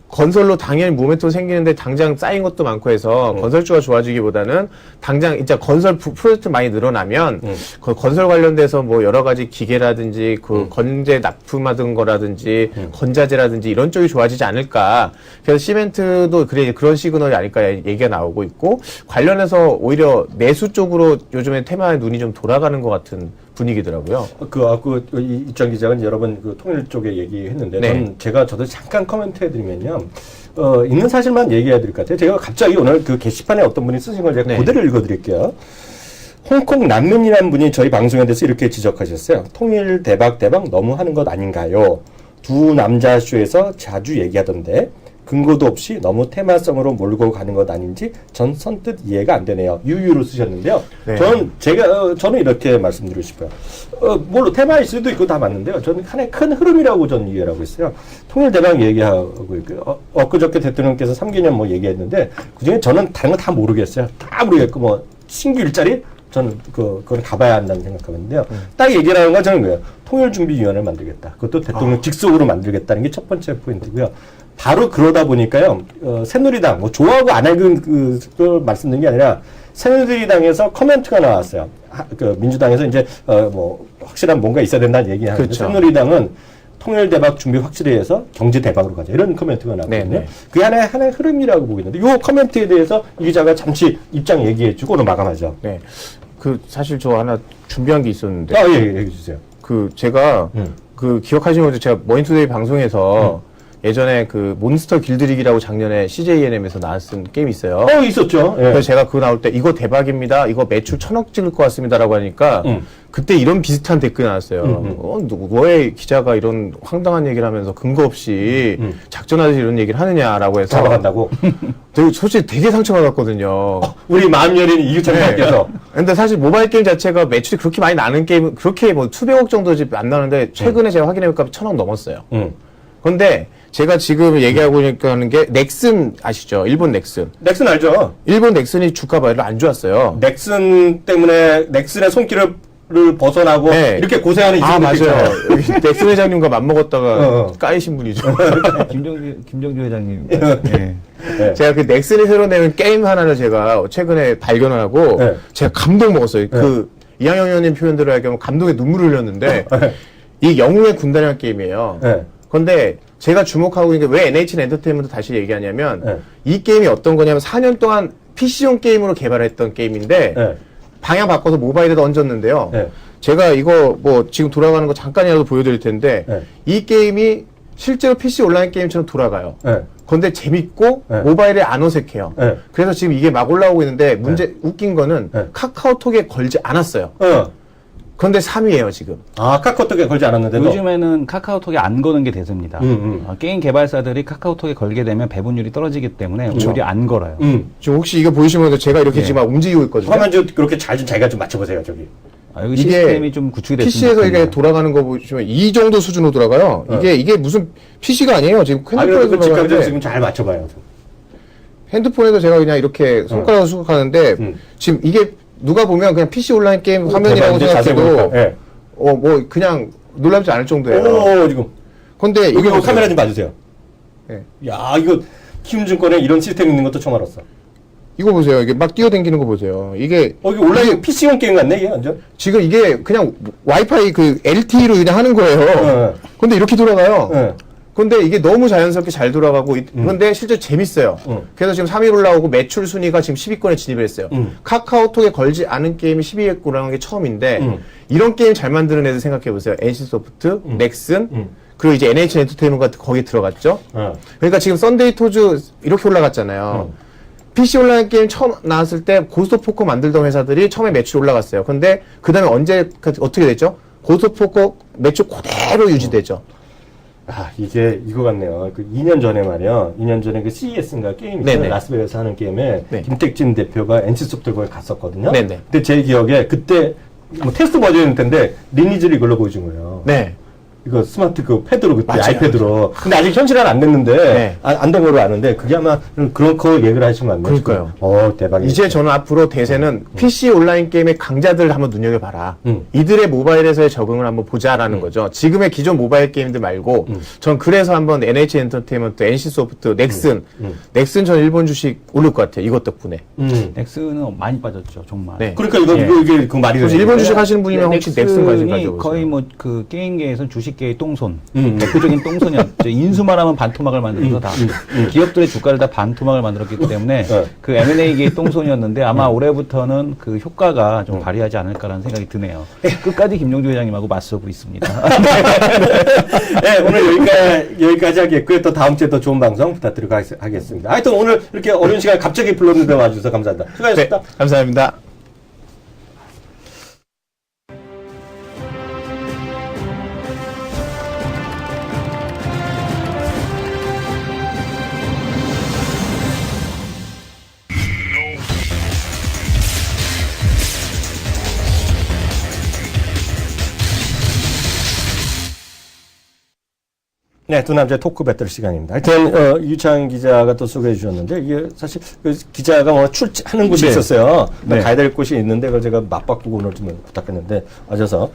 건설로 당연히 모멘텀 생기는데 당장 쌓인 것도 많고 해서 건설주가 좋아지기보다는 당장 진짜 건설 프로젝트 많이 늘어나면 그 건설 관련돼서 뭐 여러 가지 기계라든지 그 건재 납품하던 거라든지 건자재라든지 이런 쪽이 좋아지지 않을까. 그래서 시멘트도 그런 시그널이 아닐까 얘기가 나오고 있고 관련해서 오히려 내수 쪽으로 요즘에 테마에 눈이 좀 돌아가는 것 같은 분위기더라고요. 이정 기자가 여러 번 그 통일 쪽에 얘기했는데, 네. 저도 잠깐 코멘트 해드리면요. 있는 사실만 얘기해야 될 것 같아요. 제가 갑자기 오늘 그 게시판에 어떤 분이 쓰신 걸 제가 네. 그대로 읽어드릴게요. 홍콩 난민이라는 분이 저희 방송에 대해서 이렇게 지적하셨어요. 통일 대박 너무 하는 것 아닌가요? 두 남자 쇼에서 자주 얘기하던데 근거도 없이 너무 테마성으로 몰고 가는 것 아닌지 전 선뜻 이해가 안 되네요. 유유로 쓰셨는데요. 네. 저는 이렇게 말씀드리고 싶어요. 물론 테마일 수도 있고 다 맞는데요. 저는 하나의 큰 흐름이라고 저는 이해를 하고 있어요. 통일 대박 얘기하고 있고요. 엊그저께 대통령께서 3개년 뭐 얘기했는데 그중에 저는 다른 거 다 모르겠어요. 다 모르겠고 뭐 신규 일자리 저는 그건 가봐야 한다는 생각하는데요. 딱 얘기를 하는 건 저는 그래요. 통일준비위원회를 만들겠다. 그것도 대통령 직속으로 만들겠다는 게 첫 번째 포인트고요. 바로 그러다 보니까요, 새누리당, 뭐, 좋아하고 안 하는 그걸 말씀드린 게 아니라, 새누리당에서 코멘트가 나왔어요. 민주당에서 이제, 확실한 뭔가 있어야 된다는 얘기 하는데, 그렇죠. 새누리당은 통일 대박 준비 확실히 해서 경제 대박으로 가자. 이런 코멘트가 나왔거든요. 네네. 그게 하나의 흐름이라고 보이는데, 이 코멘트에 대해서 이 기자가 잠시 입장 얘기해주고 오늘 마감하죠. 네. 사실 저 하나 준비한 게 있었는데. 예, 얘기해 주세요. 제가, 기억하시는 것처럼 제가 머니투데이 방송에서 예전에 몬스터 길들이기라고 작년에 CJNM에서 나왔던 게임이 있어요. 있었죠. 예. 그래서 제가 그거 나올 때 이거 대박입니다. 이거 매출 1000억 찍을 것 같습니다라고 하니까 그때 이런 비슷한 댓글이 나왔어요. 너의 기자가 이런 황당한 얘기를 하면서 근거 없이 작전하듯이 이런 얘기를 하느냐라고 해서 잡아간다고? 솔직히 되게 상처받았거든요. 우리 마음 여린 이규찬 님께서. 근데 사실 모바일 게임 자체가 매출이 그렇게 많이 나는 게임, 그렇게 뭐 수백억 정도 안 나는데 최근에 제가 확인해보니까 1000억 넘었어요. 근데 제가 지금 얘기하고 하는 게 넥슨 아시죠? 일본 넥슨. 넥슨 알죠? 일본 넥슨이 주가 별로 안 좋았어요. 넥슨 때문에 넥슨의 손길을 벗어나고 네. 이렇게 고생하는 맞아요. 있잖아요. 여기 넥슨 회장님과 맘먹었다가 까이신 분이죠. 김정주 회장님. 네. 네. 제가 그 넥슨이 새로 내는 게임 하나를 제가 최근에 발견을 하고 네. 제가 감동 먹었어요. 이항영 의원님 표현대로 하면 감동에 눈물을 흘렸는데 네. 이 영웅의 군단이라는 게임이에요. 네. 근데 제가 주목하고 있는 게 왜 NHN 엔터테인먼트 다시 얘기하냐면 네. 이 게임이 어떤 거냐면 4년 동안 PC용 게임으로 개발했던 게임인데 네. 방향 바꿔서 모바일에다 얹었는데요. 네. 제가 이거 뭐 지금 돌아가는 거 잠깐이라도 보여드릴 텐데 네. 이 게임이 실제로 PC 온라인 게임처럼 돌아가요. 네. 근데 재밌고 네. 모바일에 안 어색해요. 네. 그래서 지금 이게 막 올라오고 있는데 웃긴 거는 네. 카카오톡에 걸지 않았어요. 그런데 3위예요 지금. 카카오톡에 걸지 않았는데도. 요즘에는 카카오톡에 안 거는 게 대세입니다. 게임 개발사들이 카카오톡에 걸게 되면 배분율이 떨어지기 때문에 오히려 안 걸어요. 지금 혹시 이거 보시면 제가 이렇게 지금 막 움직이고 있거든요. 화면 좀 그렇게 잘 좀 자기가 좀 맞춰보세요, 저기. 여기 시스템이 좀 구축이 됐습니다. PC에서 이게 돌아가는 거 보시면 이 정도 수준으로 돌아가요. 이게 무슨 PC가 아니에요. 지금 핸드폰에서 직감적으로 돌아가는데 지금 잘 맞춰봐요. 핸드폰에도 제가 그냥 이렇게 손가락으로 수극하는데 지금 이게 누가 보면 그냥 PC 온라인 게임 화면이라고 생각해도 네. 뭐 그냥 놀랍지 않을 정도예요. 오, 지금. 근데 여기 이거 카메라 좀 봐주세요. 네. 야, 이거 키움증권에 이런 시스템 있는 것도 처음 알았어. 이거 보세요. 이게 막 뛰어댕기는 거 보세요. 이게 이게 온라인 PC용 게임 같네, 이게 완전. 지금 이게 그냥 와이파이 그 LTE로 그냥 하는 거예요. 근데 이렇게 돌아가요. 네. 근데 이게 너무 자연스럽게 잘 돌아가고 그런데 실제 재밌어요. 그래서 지금 3위 올라오고 매출 순위가 지금 10위권에 진입을 했어요. 카카오톡에 걸지 않은 게임이 10위에 올라온 게 처음인데 이런 게임 잘 만드는 애들 생각해 보세요. NC소프트, 넥슨, 그리고 이제 NH 엔터테인먼트 거기에 들어갔죠. 그러니까 지금 썬데이 토즈 이렇게 올라갔잖아요. PC 온라인 게임 처음 나왔을 때 고스트 오브 포커 만들던 회사들이 처음에 매출이 올라갔어요. 근데 그 다음에 어떻게 됐죠? 고스트 오브 포커 매출 그대로 유지되죠. 이게 이거 같네요. 그 2년 전에 말이야. 2년 전에 그 CES인가 게임 있어요. 네네. 라스베가스 하는 게임에 네. 김택진 대표가 NC소프트 거기 갔었거든요. 네네. 근데 제 기억에 그때 뭐 테스트 버전일 텐데 리니지를 이걸로 보여준 거예요. 네. 이거 스마트 그 패드로 그때 맞아요, 아이패드로. 근데 아직 현실화는 안 됐는데 네. 안 된 거로 아는데 그게 아마 그런 거 얘기를 하신 거 같네요. 그러니까요. 대박이다. 이제 저는 앞으로 대세는 PC 온라인 게임의 강자들 한번 눈여겨봐라. 이들의 모바일에서의 적응을 한번 보자라는 거죠. 지금의 기존 모바일 게임들 말고 전 그래서 한번 NH 엔터테인먼트, NC소프트, 넥슨 전 일본 주식 오를 것 같아요. 이것 덕분에. 넥슨은 많이 빠졌죠, 정말. 네. 그러니까 이게 그 말이 혹시 일본 주식 하시는 분이면 혹시 넥슨 관심 넥슨이 가져보세요. 거의 뭐 그 게임계에서 주식계의 똥손, 대표적인 똥손이었죠. 인수만 하면 반토막을 만들어서 다 기업들의 주가를 다 반토막을 만들었기 때문에 그 M&A계의 똥손이었는데 아마 올해부터는 그 효과가 좀 발휘하지 않을까라는 생각이 드네요. 끝까지 김종주 회장님하고 맞서고 있습니다. 네, 오늘 여기까지 하겠고요. 또 다음 주에 더 좋은 방송 부탁드리고 하겠습니다. 하여튼 오늘 이렇게 어려운 시간 갑자기 불렀는데 와주셔서 감사합니다. 수고하셨습니다. 네, 감사합니다. 네, 두 남자의 토크 배틀 시간입니다. 하여튼, 유창 기자가 또 소개해 주셨는데, 이게 사실, 그 기자가 뭐 출하는 곳이 네. 있었어요. 네. 가야 될 곳이 있는데, 그걸 제가 맞바꾸고 오늘 좀 부탁했는데, 와줘서,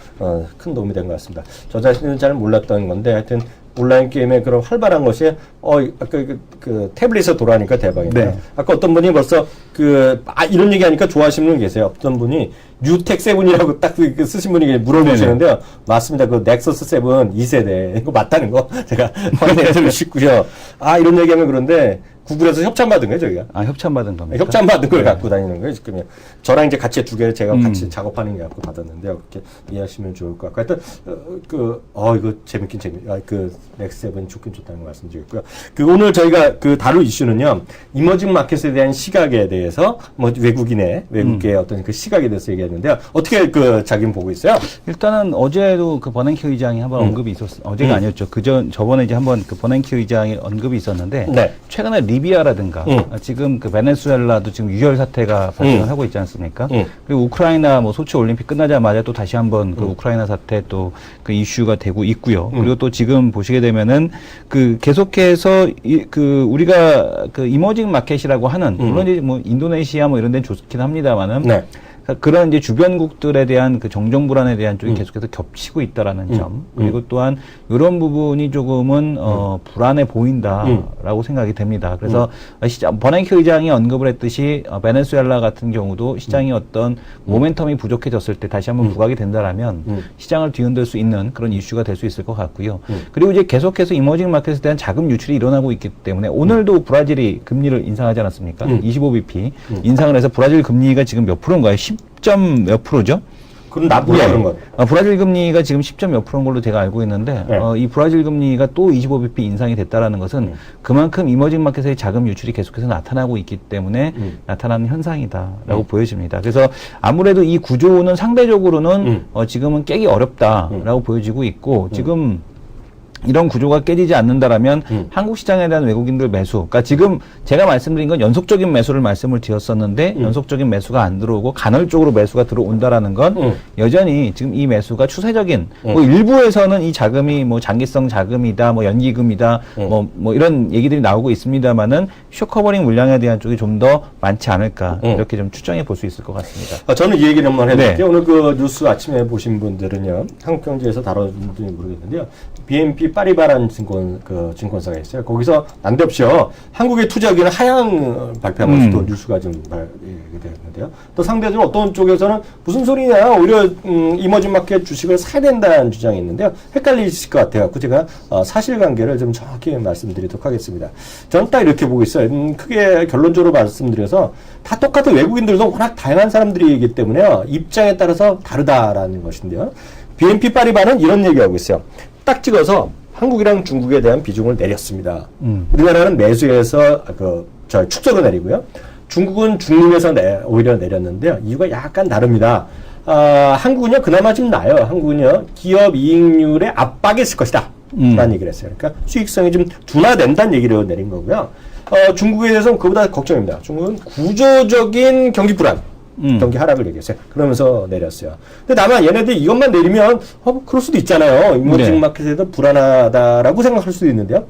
큰 도움이 된 것 같습니다. 저 자신은 잘 몰랐던 건데, 하여튼, 온라인 게임의 그런 활발한 것이, 아까 그 태블릿에서 돌아가니까 대박이네요. 네. 아까 어떤 분이 벌써 이런 얘기 하니까 좋아하시는 분 계세요. 어떤 분이 뉴텍 7이라고 딱 쓰신 분이 물어보시는데요. 맞습니다. 그 넥서스 7 2세대. 이거 맞다는 거 제가 확인해 드리고 싶고요. 이런 얘기 하면 그런데 구글에서 협찬받은 거예요, 저희가. 협찬받은 겁니다. 협찬받은 걸 갖고 다니는 거예요, 지금. 저랑 이제 같이 두 개를 제가 같이 작업하는 게 갖고 받았는데요. 그렇게 이해하시면 좋을 것 같고. 하여튼, 이거 재밌긴 넥스7 좋긴 좋다는 거 말씀드리고요. 오늘 저희가 다룰 이슈는요, 이머징 마켓에 대한 시각에 대해서, 외국의 어떤 그 시각에 대해서 얘기했는데요. 어떻게 자기는 보고 있어요? 일단은 어제도 그 버냉키 의장이 한번 언급이 어제가 아니었죠. 저번에 이제 한번 그 버냉키 의장이 언급이 있었는데, 네. 최근에 리비아라든가, 지금 그 베네수엘라도 지금 유혈 사태가 발생을 하고 있지 않습니까? 그리고 우크라이나 소치 올림픽 끝나자마자 또 다시 한번 그 우크라이나 사태 또 그 이슈가 되고 있고요. 그리고 또 지금 보시게 되면은 계속해서 우리가 이머징 마켓이라고 하는, 물론 이제 인도네시아 이런 데는 좋긴 합니다만은, 네. 그런 이제 주변국들에 대한 그 정정 불안에 대한 쪽이 계속해서 겹치고 있다라는 점, 그리고 또한 이런 부분이 조금은 불안해 보인다라고 생각이 됩니다. 그래서 버냉키 의장이 언급을 했듯이 베네수엘라 같은 경우도 시장이 어떤 모멘텀이 부족해졌을 때 다시 한번 부각이 된다라면 시장을 뒤흔들 수 있는 그런 이슈가 될 수 있을 것 같고요. 그리고 이제 계속해서 이머징 마켓에 대한 자금 유출이 일어나고 있기 때문에 오늘도 브라질이 금리를 인상하지 않았습니까? 25bp 인상을 해서 브라질 금리가 지금 몇 프로인가요? 10점 몇 프로죠? 그럼 몰라, 그런 건. 브라질 금리가 지금 10점 몇 프로인 걸로 제가 알고 있는데, 네. 이 브라질 금리가 또 25bp 인상이 됐다라는 것은 그만큼 이머징 마켓의 자금 유출이 계속해서 나타나고 있기 때문에 나타나는 현상이다라고 보여집니다. 그래서 아무래도 이 구조는 상대적으로는 지금은 깨기 어렵다라고 보여지고 있고, 지금 이런 구조가 깨지지 않는다라면 한국 시장에 대한 외국인들 매수, 그러니까 지금 제가 말씀드린 건 연속적인 매수를 말씀을 드렸었는데 연속적인 매수가 안 들어오고 간헐적으로 매수가 들어온다라는 건 여전히 지금 이 매수가 추세적인 일부에서는 이 자금이 장기성 자금이다, 연기금이다, 이런 얘기들이 나오고 있습니다만은 쇼커버링 물량에 대한 쪽이 좀 더 많지 않을까 이렇게 좀 추정해 볼 수 있을 것 같습니다. 저는 이 얘기를 한번 해드릴게요. 네. 오늘 뉴스 아침에 보신 분들은요, 한국경제에서 다뤄진 분들이 모르겠는데요. BNP BNP 파리바라는 증권사가 있어요. 거기서 난데없이요 한국의 투자 의견을 하향 발표하면서 또 뉴스가 좀 되는데요. 또 상대적으로 어떤 쪽에서는 무슨 소리냐 오히려 이머징 마켓 주식을 사야 된다는 주장이 있는데요. 헷갈리실 것 같아요. 그 제가 사실관계를 좀 정확히 말씀드리도록 하겠습니다. 저는 딱 이렇게 보고 있어요. 크게 결론적으로 말씀드려서 다 똑같은 외국인들도 워낙 다양한 사람들이기 때문에요. 입장에 따라서 다르다라는 것인데요. BNP 파리바는 이런 얘기하고 있어요. 딱 찍어서 한국이랑 중국에 대한 비중을 내렸습니다. 우리나라는 매수해서 축소로 내리고요. 중국은 중립에서 오히려 내렸는데요. 이유가 약간 다릅니다. 한국은요 그나마 좀 나아요. 한국은요 기업 이익률의 압박이 있을 것이다. 라는 얘기를 했어요. 그러니까 수익성이 좀 둔화된다는 얘기를 내린 거고요. 중국에 대해서는 그보다 걱정입니다. 중국은 구조적인 경기 불안. 경기 하락을 얘기했어요. 그러면서 내렸어요. 근데 다만 얘네들이 이것만 내리면 그럴 수도 있잖아요. 이머징 마켓에도 불안하다라고 생각할 수도 있는데요.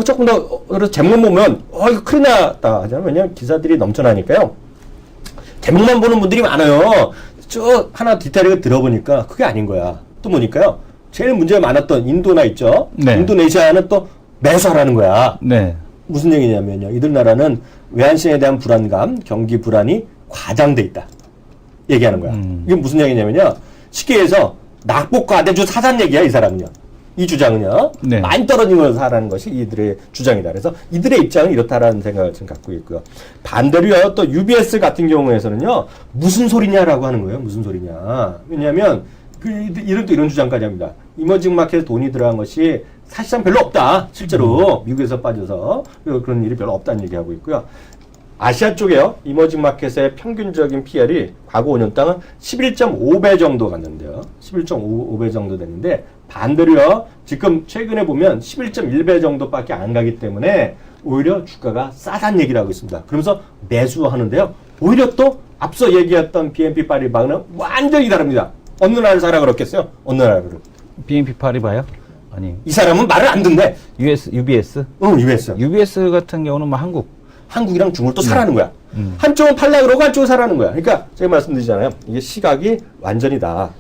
조금 더 제목만 보면 이거 큰일 났다 하잖아요. 왜냐면 기사들이 넘쳐나니까요. 제목만 보는 분들이 많아요. 하나 디테일하게 들어보니까 그게 아닌 거야. 또 보니까요. 제일 문제가 많았던 인도나 있죠. 네. 인도네시아는 또 매수하라는 거야. 네. 무슨 얘기냐면요. 이들 나라는 외환시장에 대한 불안감, 경기 불안이 과장돼 있다. 얘기하는 거야. 이게 무슨 얘기냐면요. 쉽게 해서 낙폭과대주 사산 얘기야, 이 사람은요. 이 주장은요. 네. 많이 떨어진 걸 사라는 것이 이들의 주장이다. 그래서 이들의 입장은 이렇다라는 생각을 지금 갖고 있고요. 반대로요. 또 UBS 같은 경우에서는요. 무슨 소리냐라고 하는 거예요. 무슨 소리냐. 왜냐하면 이런 주장까지 합니다. 이머징 마켓에 돈이 들어간 것이 사실상 별로 없다. 실제로 미국에서 빠져서 그런 일이 별로 없다는 얘기하고 있고요. 아시아 쪽에요. 이머징 마켓의 평균적인 PR이 과거 5년 동안 11.5배 정도 갔는데요. 11.5배 정도 됐는데 반대로요. 지금 최근에 보면 11.1배 정도밖에 안 가기 때문에 오히려 주가가 싸다는 얘기를 하고 있습니다. 그러면서 매수하는데요. 오히려 또 앞서 얘기했던 BNP 파리바는 완전히 다릅니다. 어느 나라를 사라 그랬겠어요? 어느 나라를? BNP 파리바요? 아니. 이 사람은 말을 안 듣네. UBS? UBS. UBS 같은 경우는 뭐 한국이랑 중국을 또 사라는 거야. 한쪽은 팔라 그러고 한쪽은 사라는 거야. 그러니까 제가 말씀드리잖아요. 이게 시각이 완전이다.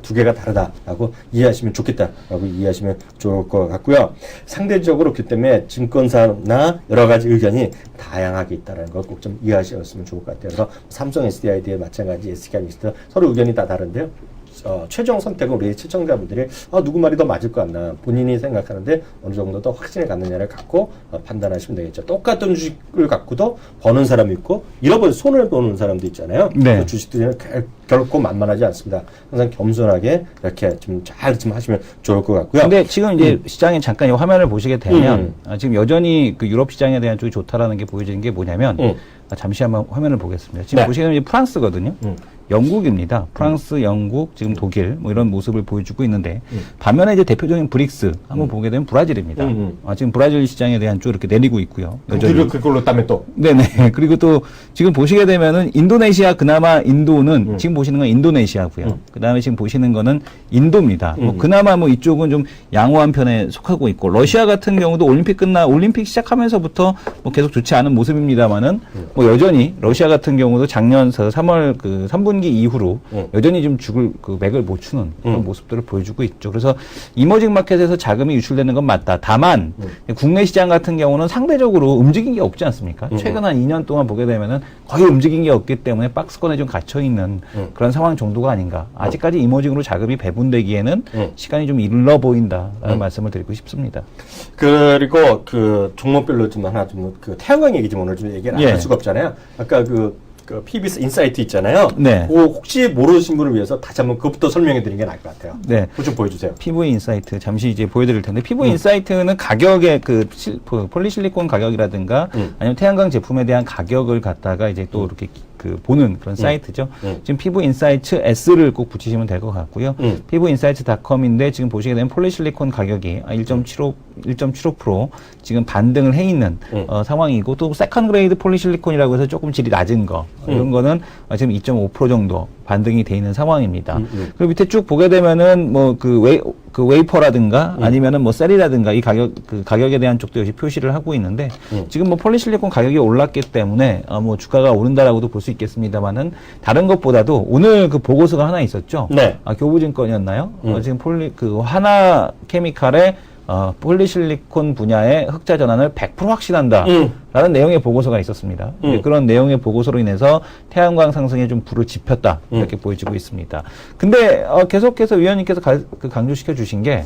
두 개가 다르다라고 이해하시면 좋겠다라고 이해하시면 좋을 것 같고요. 상대적으로 그렇기 때문에 증권사나 여러 가지 의견이 다양하게 있다는 걸 꼭 좀 이해하셨으면 좋을 것 같아요. 그래서 삼성 SDI도 마찬가지 SK하이닉스도 서로 의견이 다 다른데요. 최종 선택은 우리 시청자분들이 누구 말이 더 맞을 것 같나 본인이 생각하는데 어느 정도 더 확신을 갖느냐를 갖고 판단하시면 되겠죠. 똑같은 주식을 갖고도 버는 사람이 있고 잃어버린 손을 보는 사람도 있잖아요. 네. 그 주식들은 결코 만만하지 않습니다. 항상 겸손하게 이렇게 좀 잘 하시면 좋을 것 같고요. 근데 지금 이제 시장에 잠깐 이 화면을 보시게 되면 지금 여전히 그 유럽 시장에 대한 쪽이 좋다라는 게 보여지는 게 뭐냐면 잠시 한번 화면을 보겠습니다. 지금 네. 보시면 이제 프랑스거든요. 영국입니다. 프랑스, 영국, 지금 독일 뭐 이런 모습을 보여주고 있는데 반면에 이제 대표적인 브릭스 한번 보게 되면 브라질입니다. 지금 브라질 시장에 대한 쪽 이렇게 내리고 있고요. 여전히. 그걸로 따면 또. 네네. 그리고 또 지금 보시게 되면은 인도네시아 그나마 인도는 지금 보시는 건 인도네시아고요. 그다음에 지금 보시는 거는 인도입니다. 뭐 그나마 뭐 이쪽은 좀 양호한 편에 속하고 있고 러시아 같은 경우도 올림픽 시작하면서부터 뭐 계속 좋지 않은 모습입니다만은 뭐 여전히 러시아 같은 경우도 작년 3월 그 3분기 이후로 여전히 좀 죽을 그 맥을 못 추는 그런 모습들을 보여주고 있죠. 그래서 이머징 마켓에서 자금이 유출되는 건 맞다. 다만 국내 시장 같은 경우는 상대적으로 움직인 게 없지 않습니까? 최근 한 2년 동안 보게 되면은 거의 움직인 게 없기 때문에 박스권에 좀 갇혀 있는 그런 상황 정도가 아닌가. 아직까지 이머징으로 자금이 배분되기에는 시간이 좀 일러 보인다라는 말씀을 드리고 싶습니다. 그리고 그 종목별로 좀 하나 그 태양광 얘기 좀 오늘 좀 얘기를 안 할 수가 없잖아요. 아까 그 PBS 인사이트 있잖아요. 네. 그거 혹시 모르신 분을 위해서 다시 한번 그것부터 설명해 드리는 게 나을 것 같아요. 네. 그거 좀 보여주세요. PV 인사이트 잠시 이제 보여드릴 텐데 PV 인사이트는 가격의 그 폴리실리콘 가격이라든가 아니면 태양광 제품에 대한 가격을 갖다가 이제 또 이렇게 그 보는 그런 사이트죠. 지금 PV 인사이트 S를 꼭 붙이시면 될 것 같고요. pvinsight.com인데 지금 보시게 되면 폴리실리콘 가격이 1.75% 지금 반등을 해 있는 상황이고 또 세컨 그레이드 폴리실리콘이라고 해서 조금 질이 낮은 거 이런 거는 지금 2.5% 정도 반등이 돼 있는 상황입니다. 그리고 밑에 쭉 보게 되면은 뭐 그 웨이퍼라든가 아니면은 뭐 셀이라든가 이 가격에 대한 쪽도 역시 표시를 하고 있는데 지금 뭐 폴리실리콘 가격이 올랐기 때문에 뭐 주가가 오른다라고도 볼 수 있겠습니다만은 다른 것보다도 오늘 그 보고서가 하나 있었죠. 네. 교부증권이었나요? 지금 하나 케미칼의 폴리실리콘 분야의 흑자 전환을 100% 확신한다. 라는 내용의 보고서가 있었습니다. 그런 내용의 보고서로 인해서 태양광 상승에 좀 불을 지폈다. 이렇게 보여지고 있습니다. 근데 계속해서 위원님께서 강조시켜 주신 게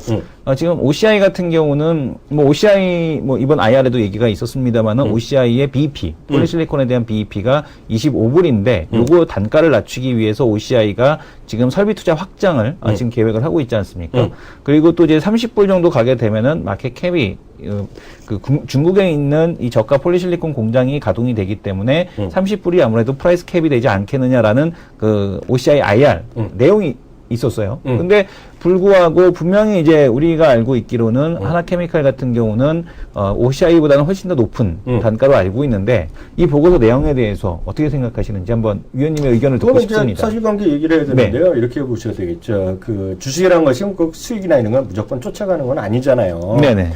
지금 OCI 같은 경우는 뭐 OCI 뭐 이번 IR에도 얘기가 있었습니다만은 OCI의 BEP, 폴리실리콘에 대한 BEP가 25불인데 요거 단가를 낮추기 위해서 OCI가 지금 설비 투자 확장을 지금 계획을 하고 있지 않습니까? 그리고 또 이제 30불 정도 가게 되면은 마켓 캡이 중국에 있는 이 저가 폴리실리콘 공장이 가동이 되기 때문에 30불이 아무래도 프라이스 캡이 되지 않겠느냐라는 그 OCI IR 내용이 있었어요. 근데 불구하고 분명히 이제 우리가 알고 있기로는 하나케미칼 같은 경우는 OCI보다는 훨씬 더 높은 단가로 알고 있는데 이 보고서 내용에 대해서 어떻게 생각하시는지 한번 위원님의 의견을 듣고 싶습니다. 사실관계 얘기를 해야 되는데요. 이렇게 보셔야 되겠죠. 그 주식이라는 것이 꼭 수익이나 이런 건 무조건 쫓아가는 건 아니잖아요. 네네.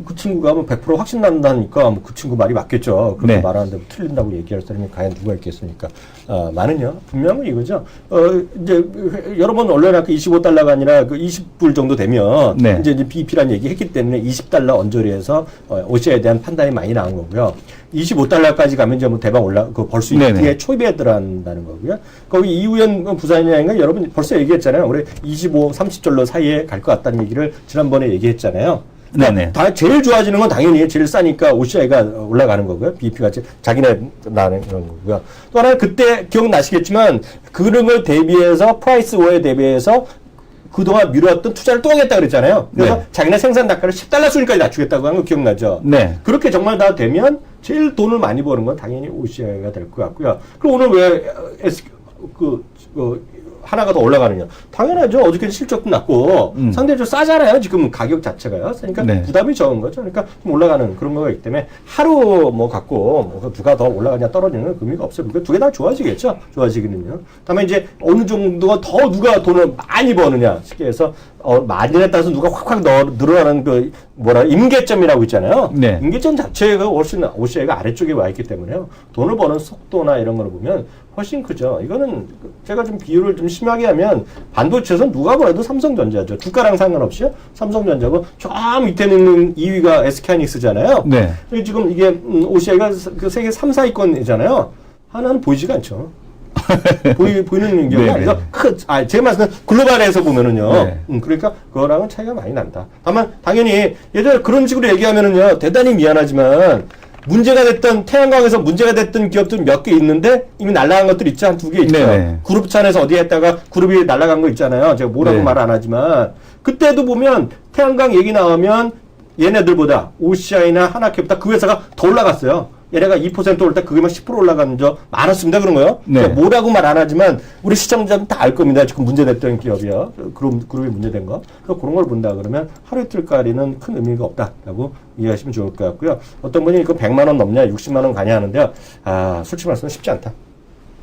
그 친구가 뭐 100% 확신 난다니까 뭐 그 친구 말이 맞겠죠. 그렇게 네. 말하는데 뭐 틀린다고 얘기할 사람이 과연 누가 있겠습니까? 많은요. 분명히 이거죠. 이제 여러 번 언론에 아까 25달러가 아니라 그 20불 정도 되면 네. 이제 BEP라는 얘기 했기 때문에 20달러 언저리에서 OCI에 대한 판단이 많이 나온 거고요. 25달러까지 가면 이제 뭐 대박 벌 수 있는 게 초입에 들어간다는 거고요. 거기 이우현 부사장인가 여러분 벌써 얘기했잖아요. 올해 25, 30달러 사이에 갈 것 같다는 얘기를 지난번에 얘기했잖아요. 네네. 다 제일 좋아지는 건 당연히 제일 싸니까 OCI가 올라가는 거고요. BEP가 자기네 나는 그런 거고요. 또 하나 그때 기억나시겠지만 그런 걸 대비해서 프라이스 워에 대비해서 그동안 미뤘던 투자를 또 하겠다 그랬잖아요. 그래서 네. 자기네 생산 단가를 10달러 수준까지 낮추겠다고 한 거 기억나죠? 네. 그렇게 정말 다 되면 제일 돈을 많이 버는 건 당연히 OCI가 될 것 같고요. 그럼 오늘 왜 하나가 더 올라가느냐? 당연하죠. 어저께 실적도 낮고 상대적으로 싸잖아요. 지금 가격 자체가요. 그러니까 네. 부담이 적은 거죠. 그러니까 좀 올라가는 그런 거가 있기 때문에 하루 뭐 갖고 뭐 누가 더 올라가냐 떨어지는 의미가 없어요. 그러니까 두 개 다 좋아지겠죠. 좋아지기는요. 다만 이제 어느 정도가 더 누가 돈을 많이 버느냐 쉽게 해서 마진에 따라서 누가 확확 늘어나는 그 임계점이라고 있잖아요. 네. 임계점 자체가 훨씬 OCI가 아래쪽에 와 있기 때문에요. 돈을 버는 속도나 이런 걸 보면 훨씬 크죠. 이거는 제가 좀 비유를 좀 심하게 하면 반도체에서 누가 보래도 삼성전자죠. 주가랑 상관없이요. 삼성전자고 저 밑에 있는 2위가 SK하이닉스잖아요. 네. 지금 이게 OCI가 그 세계 3, 4위권이잖아요. 하나는 보이지가 않죠. 보이는 경우가 네, 아니라 제 말씀은 글로벌에서 보면은요. 네. 그러니까 그거랑은 차이가 많이 난다. 다만 당연히 예전에 그런 식으로 얘기하면은요. 대단히 미안하지만 문제가 됐던 태양광에서 문제가 됐던 기업들 몇 개 있는데 이미 날아간 것들 있죠. 한 2개 있죠. 네네. 그룹 차에서 어디 했다가 그룹이 날아간 거 있잖아요. 제가 뭐라고 네. 말 안 하지만 그때도 보면 태양광 얘기 나오면 얘네들보다 OCI나 하나캐보다 그 회사가 더 올라갔어요. 얘네가 2% 올 때 그게 막 10% 올라가는 적 많았습니다. 그런 거요. 네. 그러니까 뭐라고 말 안 하지만 우리 시청자는 다 알 겁니다. 지금 문제됐던 기업이요. 그룹이 문제된 거. 그러니까 그런 걸 본다 그러면 하루 이틀까리는 큰 의미가 없다라고 이해하시면 좋을 것 같고요. 어떤 분이 이거 100만 원 넘냐 60만 원 가냐 하는데요. 솔직히 말씀은 쉽지 않다.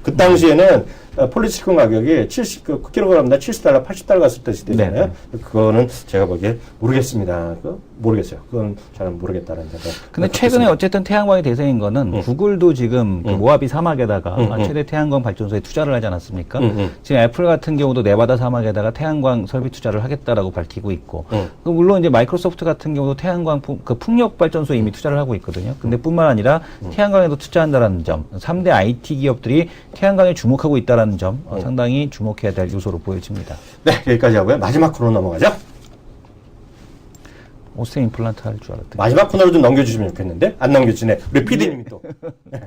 그 당시에는 폴리실리콘 가격이 9kg당 70달러, 80달러 갔을 때잖아요. 그거는 제가 보기에 모르겠습니다. 모르겠어요. 그건 잘 모르겠다는 생각. 근데 최근에 어쨌든 태양광이 대세인 거는 구글도 지금 그 모하비 사막에다가 최대 태양광 발전소에 투자를 하지 않았습니까? 지금 애플 같은 경우도 네바다 사막에다가 태양광 설비 투자를 하겠다라고 밝히고 있고, 물론 이제 마이크로소프트 같은 경우도 태양광 그 풍력 발전소에 이미 투자를 하고 있거든요. 근데 뿐만 아니라 태양광에도 투자한다라는 점, 3대 IT 기업들이 태양광에 주목하고 있다라는 점 상당히 주목해야 될 요소로 보여집니다. 네, 여기까지 하고요. 마지막 코너 넘어가죠. 오스테 임플란트 할 줄 알았더니. 마지막 코너로 좀 넘겨주시면 좋겠는데 안 넘겨주네. 우리 PD님이 또. 네.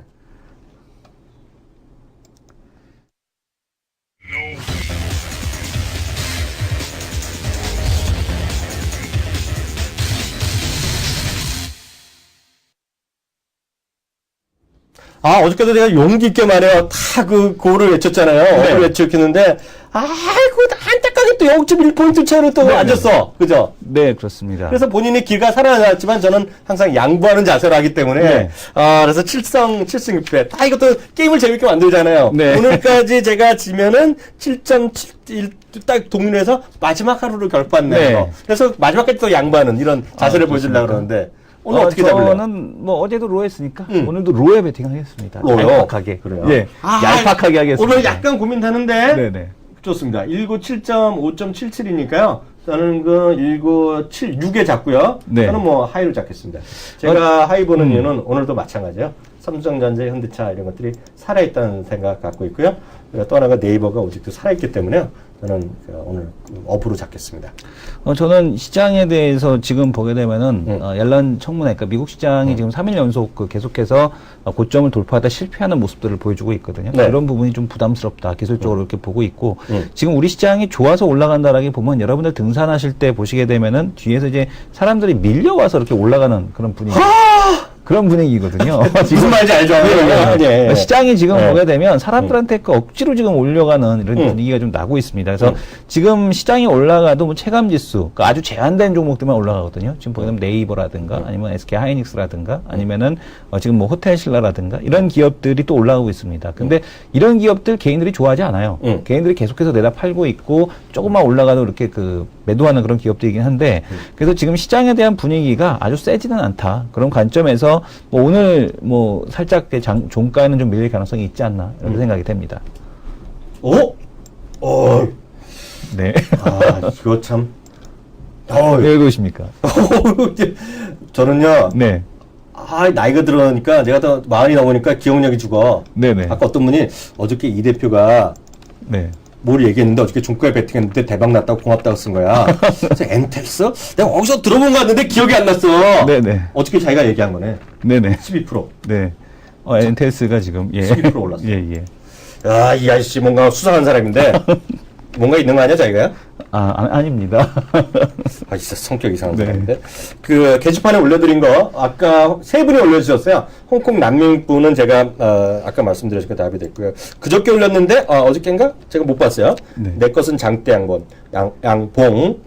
어저께도 내가 용기 있게 말해요. 다 고를 외쳤잖아요. 네. 외쳤는데, 안타깝게 또 0.1포인트 차이로 또 앉았어. 그죠? 네, 그렇습니다. 그래서 본인이 길가 살아났지만 저는 항상 양보하는 자세를 하기 때문에, 네. 그래서 7승 6패. 다 이것도 게임을 재밌게 만들잖아요. 네. 오늘까지 제가 지면은 7.71 딱 동률해서 마지막 하루를 결판내는 네. 거. 그래서 마지막까지 또 양보하는 이런 자세를 보여주려고 그러는데, 오늘 어떻게 잡을래요? 저는 뭐 어제도 로 했으니까 오늘도 로에 베팅하겠습니다. 로요? 얄팍하게. 그래요? 예. 얄팍하게 하겠습니다. 오늘 약간 고민되는데. 네네. 좋습니다. 197.5.77이니까요. 저는 그 1976에 잡고요. 네. 저는 뭐 하이를 잡겠습니다. 제가 하이 보는 이유는 오늘도 마찬가지예요. 삼성전자, 현대차 이런 것들이 살아있다는 생각 갖고 있고요. 그리고 또 하나가 네이버가 아직도 살아있기 때문에요. 저는 오늘 업으로 잡겠습니다. 저는 시장에 대해서 지금 보게 되면은, 옐런 청문회, 그러니까 미국 시장이 지금 3일 연속 계속해서 고점을 돌파하다 실패하는 모습들을 보여주고 있거든요. 네. 그런 부분이 좀 부담스럽다. 기술적으로 이렇게 보고 있고, 지금 우리 시장이 좋아서 올라간다라기 보면 여러분들 등산하실 때 보시게 되면은 뒤에서 이제 사람들이 밀려와서 이렇게 올라가는 그런 분위기. 그런 분위기거든요. 무슨 말인지 알죠? 네. 시장이 지금 보게 되면 사람들한테 그 억지로 지금 올려가는 이런 분위기가 좀 나고 있습니다. 그래서 지금 시장이 올라가도 뭐 체감 지수, 그러니까 아주 제한된 종목들만 올라가거든요. 지금 보게 되면 네이버라든가 아니면 SK 하이닉스라든가 아니면은 지금 뭐 호텔신라라든가 이런 기업들이 또 올라가고 있습니다. 근데 이런 기업들 개인들이 좋아하지 않아요. 개인들이 계속해서 내다 팔고 있고 조금만 올라가도 이렇게 그 매도하는 그런 기업들이긴 한데 그래서 지금 시장에 대한 분위기가 아주 세지는 않다. 그런 관점에서 뭐 오늘 뭐 살짝 종가에는 좀 밀릴 가능성이 있지 않나 이런 생각이 됩니다. 오? 네. 아, 이거 참. 왜 그러십니까? 저는요. 네. 나이가 들어가니까 제가 더 마흔이 넘으니까 기억력이 죽어. 네네. 아까 어떤 분이 어저께 이 대표가 네. 뭘 얘기했는데 어저께 종가에 베팅했는데 대박 났다고 고맙다고 쓴 거야. 그래서 엔텔스? 내가 어디서 들어본 거 같는데 기억이 안 났어. 네네. 어저께 자기가 얘기한 거네. 네네. 12%. 네. 엔텔스가 지금 12% 올랐어. 예. 야, 이 아저씨 뭔가 수상한 사람인데 뭔가 있는 거 아니야, 자기가? 아닙니다. 진짜 성격 이상한 네. 사람인데. 그 게시판에 올려드린 거 아까 세 분이 올려주셨어요. 홍콩 난민분은 제가 아까 말씀드렸으니까 답이 됐고요. 그저께 올렸는데 어저께인가? 제가 못 봤어요. 네. 내 것은 장대 양봉.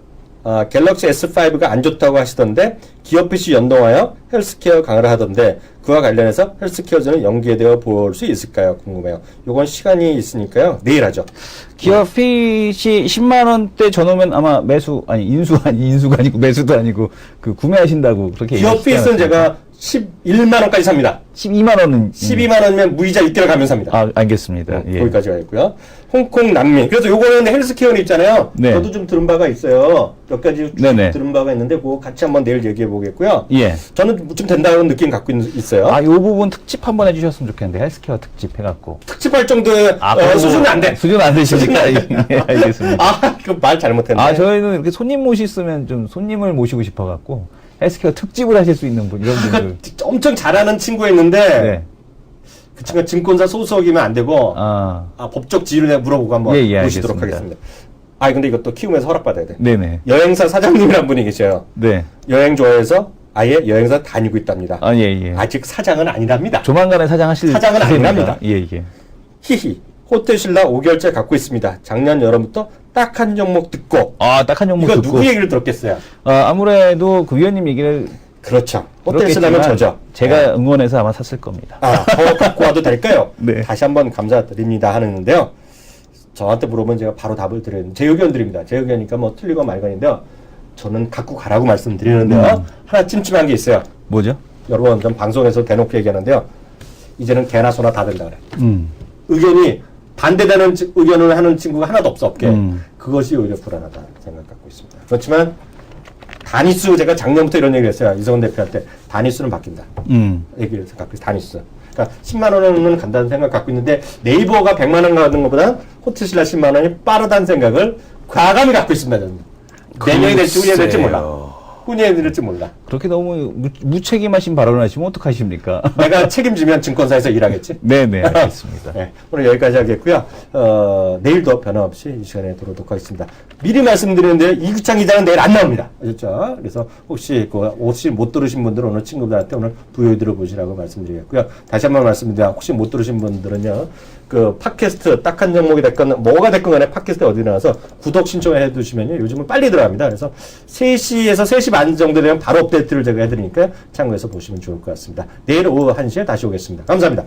갤럭시 S5가 안 좋다고 하시던데 기업 PC 연동하여 헬스케어 강화를 하던데 그와 관련해서 헬스케어즈는 연계되어 볼 수 있을까요? 궁금해요. 요건 시간이 있으니까요. 내일 하죠. 기업 핏이 10만 원대 전후면 아마 인수가 아니고 매수도 아니고 그 구매하신다고 그렇게 기업 핏은 제가 11만 원까지 삽니다. 12만 원은 12만 원이면 무이자 6개월 가면 삽니다. 알겠습니다. 예. 거기까지가 있고요. 홍콩 난민. 그래서 요거는 헬스케어는 있잖아요. 네. 저도 좀 들은 바가 있어요. 몇 가지 네네. 들은 바가 있는데 그거 같이 한번 내일 얘기해 보겠고요. 예. 저는 좀 된다는 느낌 갖고 있어요. 요 부분 특집 한번 해주셨으면 좋겠는데 헬스케어 특집 해갖고. 특집할 정도의 수준은 안 돼. 수준 안 되시니까 예, 알겠습니다. 그 말 잘못했네. 저희는 이렇게 손님 모시으면 좀 손님을 모시고 싶어갖고 헬스케어 특집을 하실 수 있는 분 이런 분들. 엄청 잘하는 친구가 있는데 네. 그 친구가 증권사 소속이면 안 되고 법적 지위를 내가 물어보고 한번 모시도록 하겠습니다. 근데 이것도 키우면서 허락받아야 돼. 네네. 여행사 사장님이란 분이 계셔요. 네. 여행 좋아해서 아예 여행사 다니고 있답니다. 예. 아직 사장은 아니랍니다. 조만간에 사장은 아니랍니다. 예. 히히. 호텔신라 5개월째 갖고 있습니다. 작년 여름부터 딱 한 종목 듣고. 딱 한 종목 이거 듣고. 누구 얘기를 들었겠어요? 아무래도 그 위원님 얘기를 그렇죠. 호텔신라면 저죠. 제가 응원해서 아마 샀을 겁니다. 더 갖고 와도 될까요? 네. 다시 한번 감사드립니다 하는데요. 저한테 물어보면 제가 바로 답을 드려요. 제 의견 드립니다. 제 의견이니까 뭐 틀리건 말건인데요. 저는 갖고 가라고 말씀드리는데요. 하나 찜찜한 게 있어요. 뭐죠? 여러분, 전 방송에서 대놓고 얘기하는데요. 이제는 개나 소나 다 된다 그래. 의견이 반대되는 의견을 하는 친구가 하나도 없게. 그것이 오히려 불안하다 생각 갖고 있습니다. 그렇지만 단위수 제가 작년부터 이런 얘기를 했어요. 이성훈 대표한테 단위수는 바뀐다. 얘기를 갖고 단위수. 그러니까 10만 원은 간다는 생각 갖고 있는데 네이버가 100만 원 가는 것보다 호텔신라 10만 원이 빠르다는 생각을 과감히 갖고 있습니다. 저는. 내년이 될지 후년이 될지 몰라. 후년이 될지 몰라. 그렇게 너무 무책임하신 발언을 하시면 어떡하십니까? 내가 책임지면 증권사에서 일하겠지? 네네, 알겠습니다. 네, 오늘 여기까지 하겠고요. 내일도 변함없이 이 시간에 들어오도록 하겠습니다. 미리 말씀드리는데 이규창 기자는 내일 안 나옵니다. 아셨죠? 그래서 혹시 못 들으신 분들은 오늘 친구들한테 오늘 부여히 들어보시라고 말씀드리겠고요. 다시 한번 말씀드립니다. 혹시 못 들으신 분들은요. 그 팟캐스트 딱 한 종목이 됐건 뭐가 됐건 간에 팟캐스트 어디 나와서 구독 신청해 두시면요. 요즘은 빨리 들어갑니다. 그래서 3시에서 3시 반 정도 되면 바로 업데이트를 제가 해드리니까 참고해서 보시면 좋을 것 같습니다. 내일 오후 1시에 다시 오겠습니다. 감사합니다.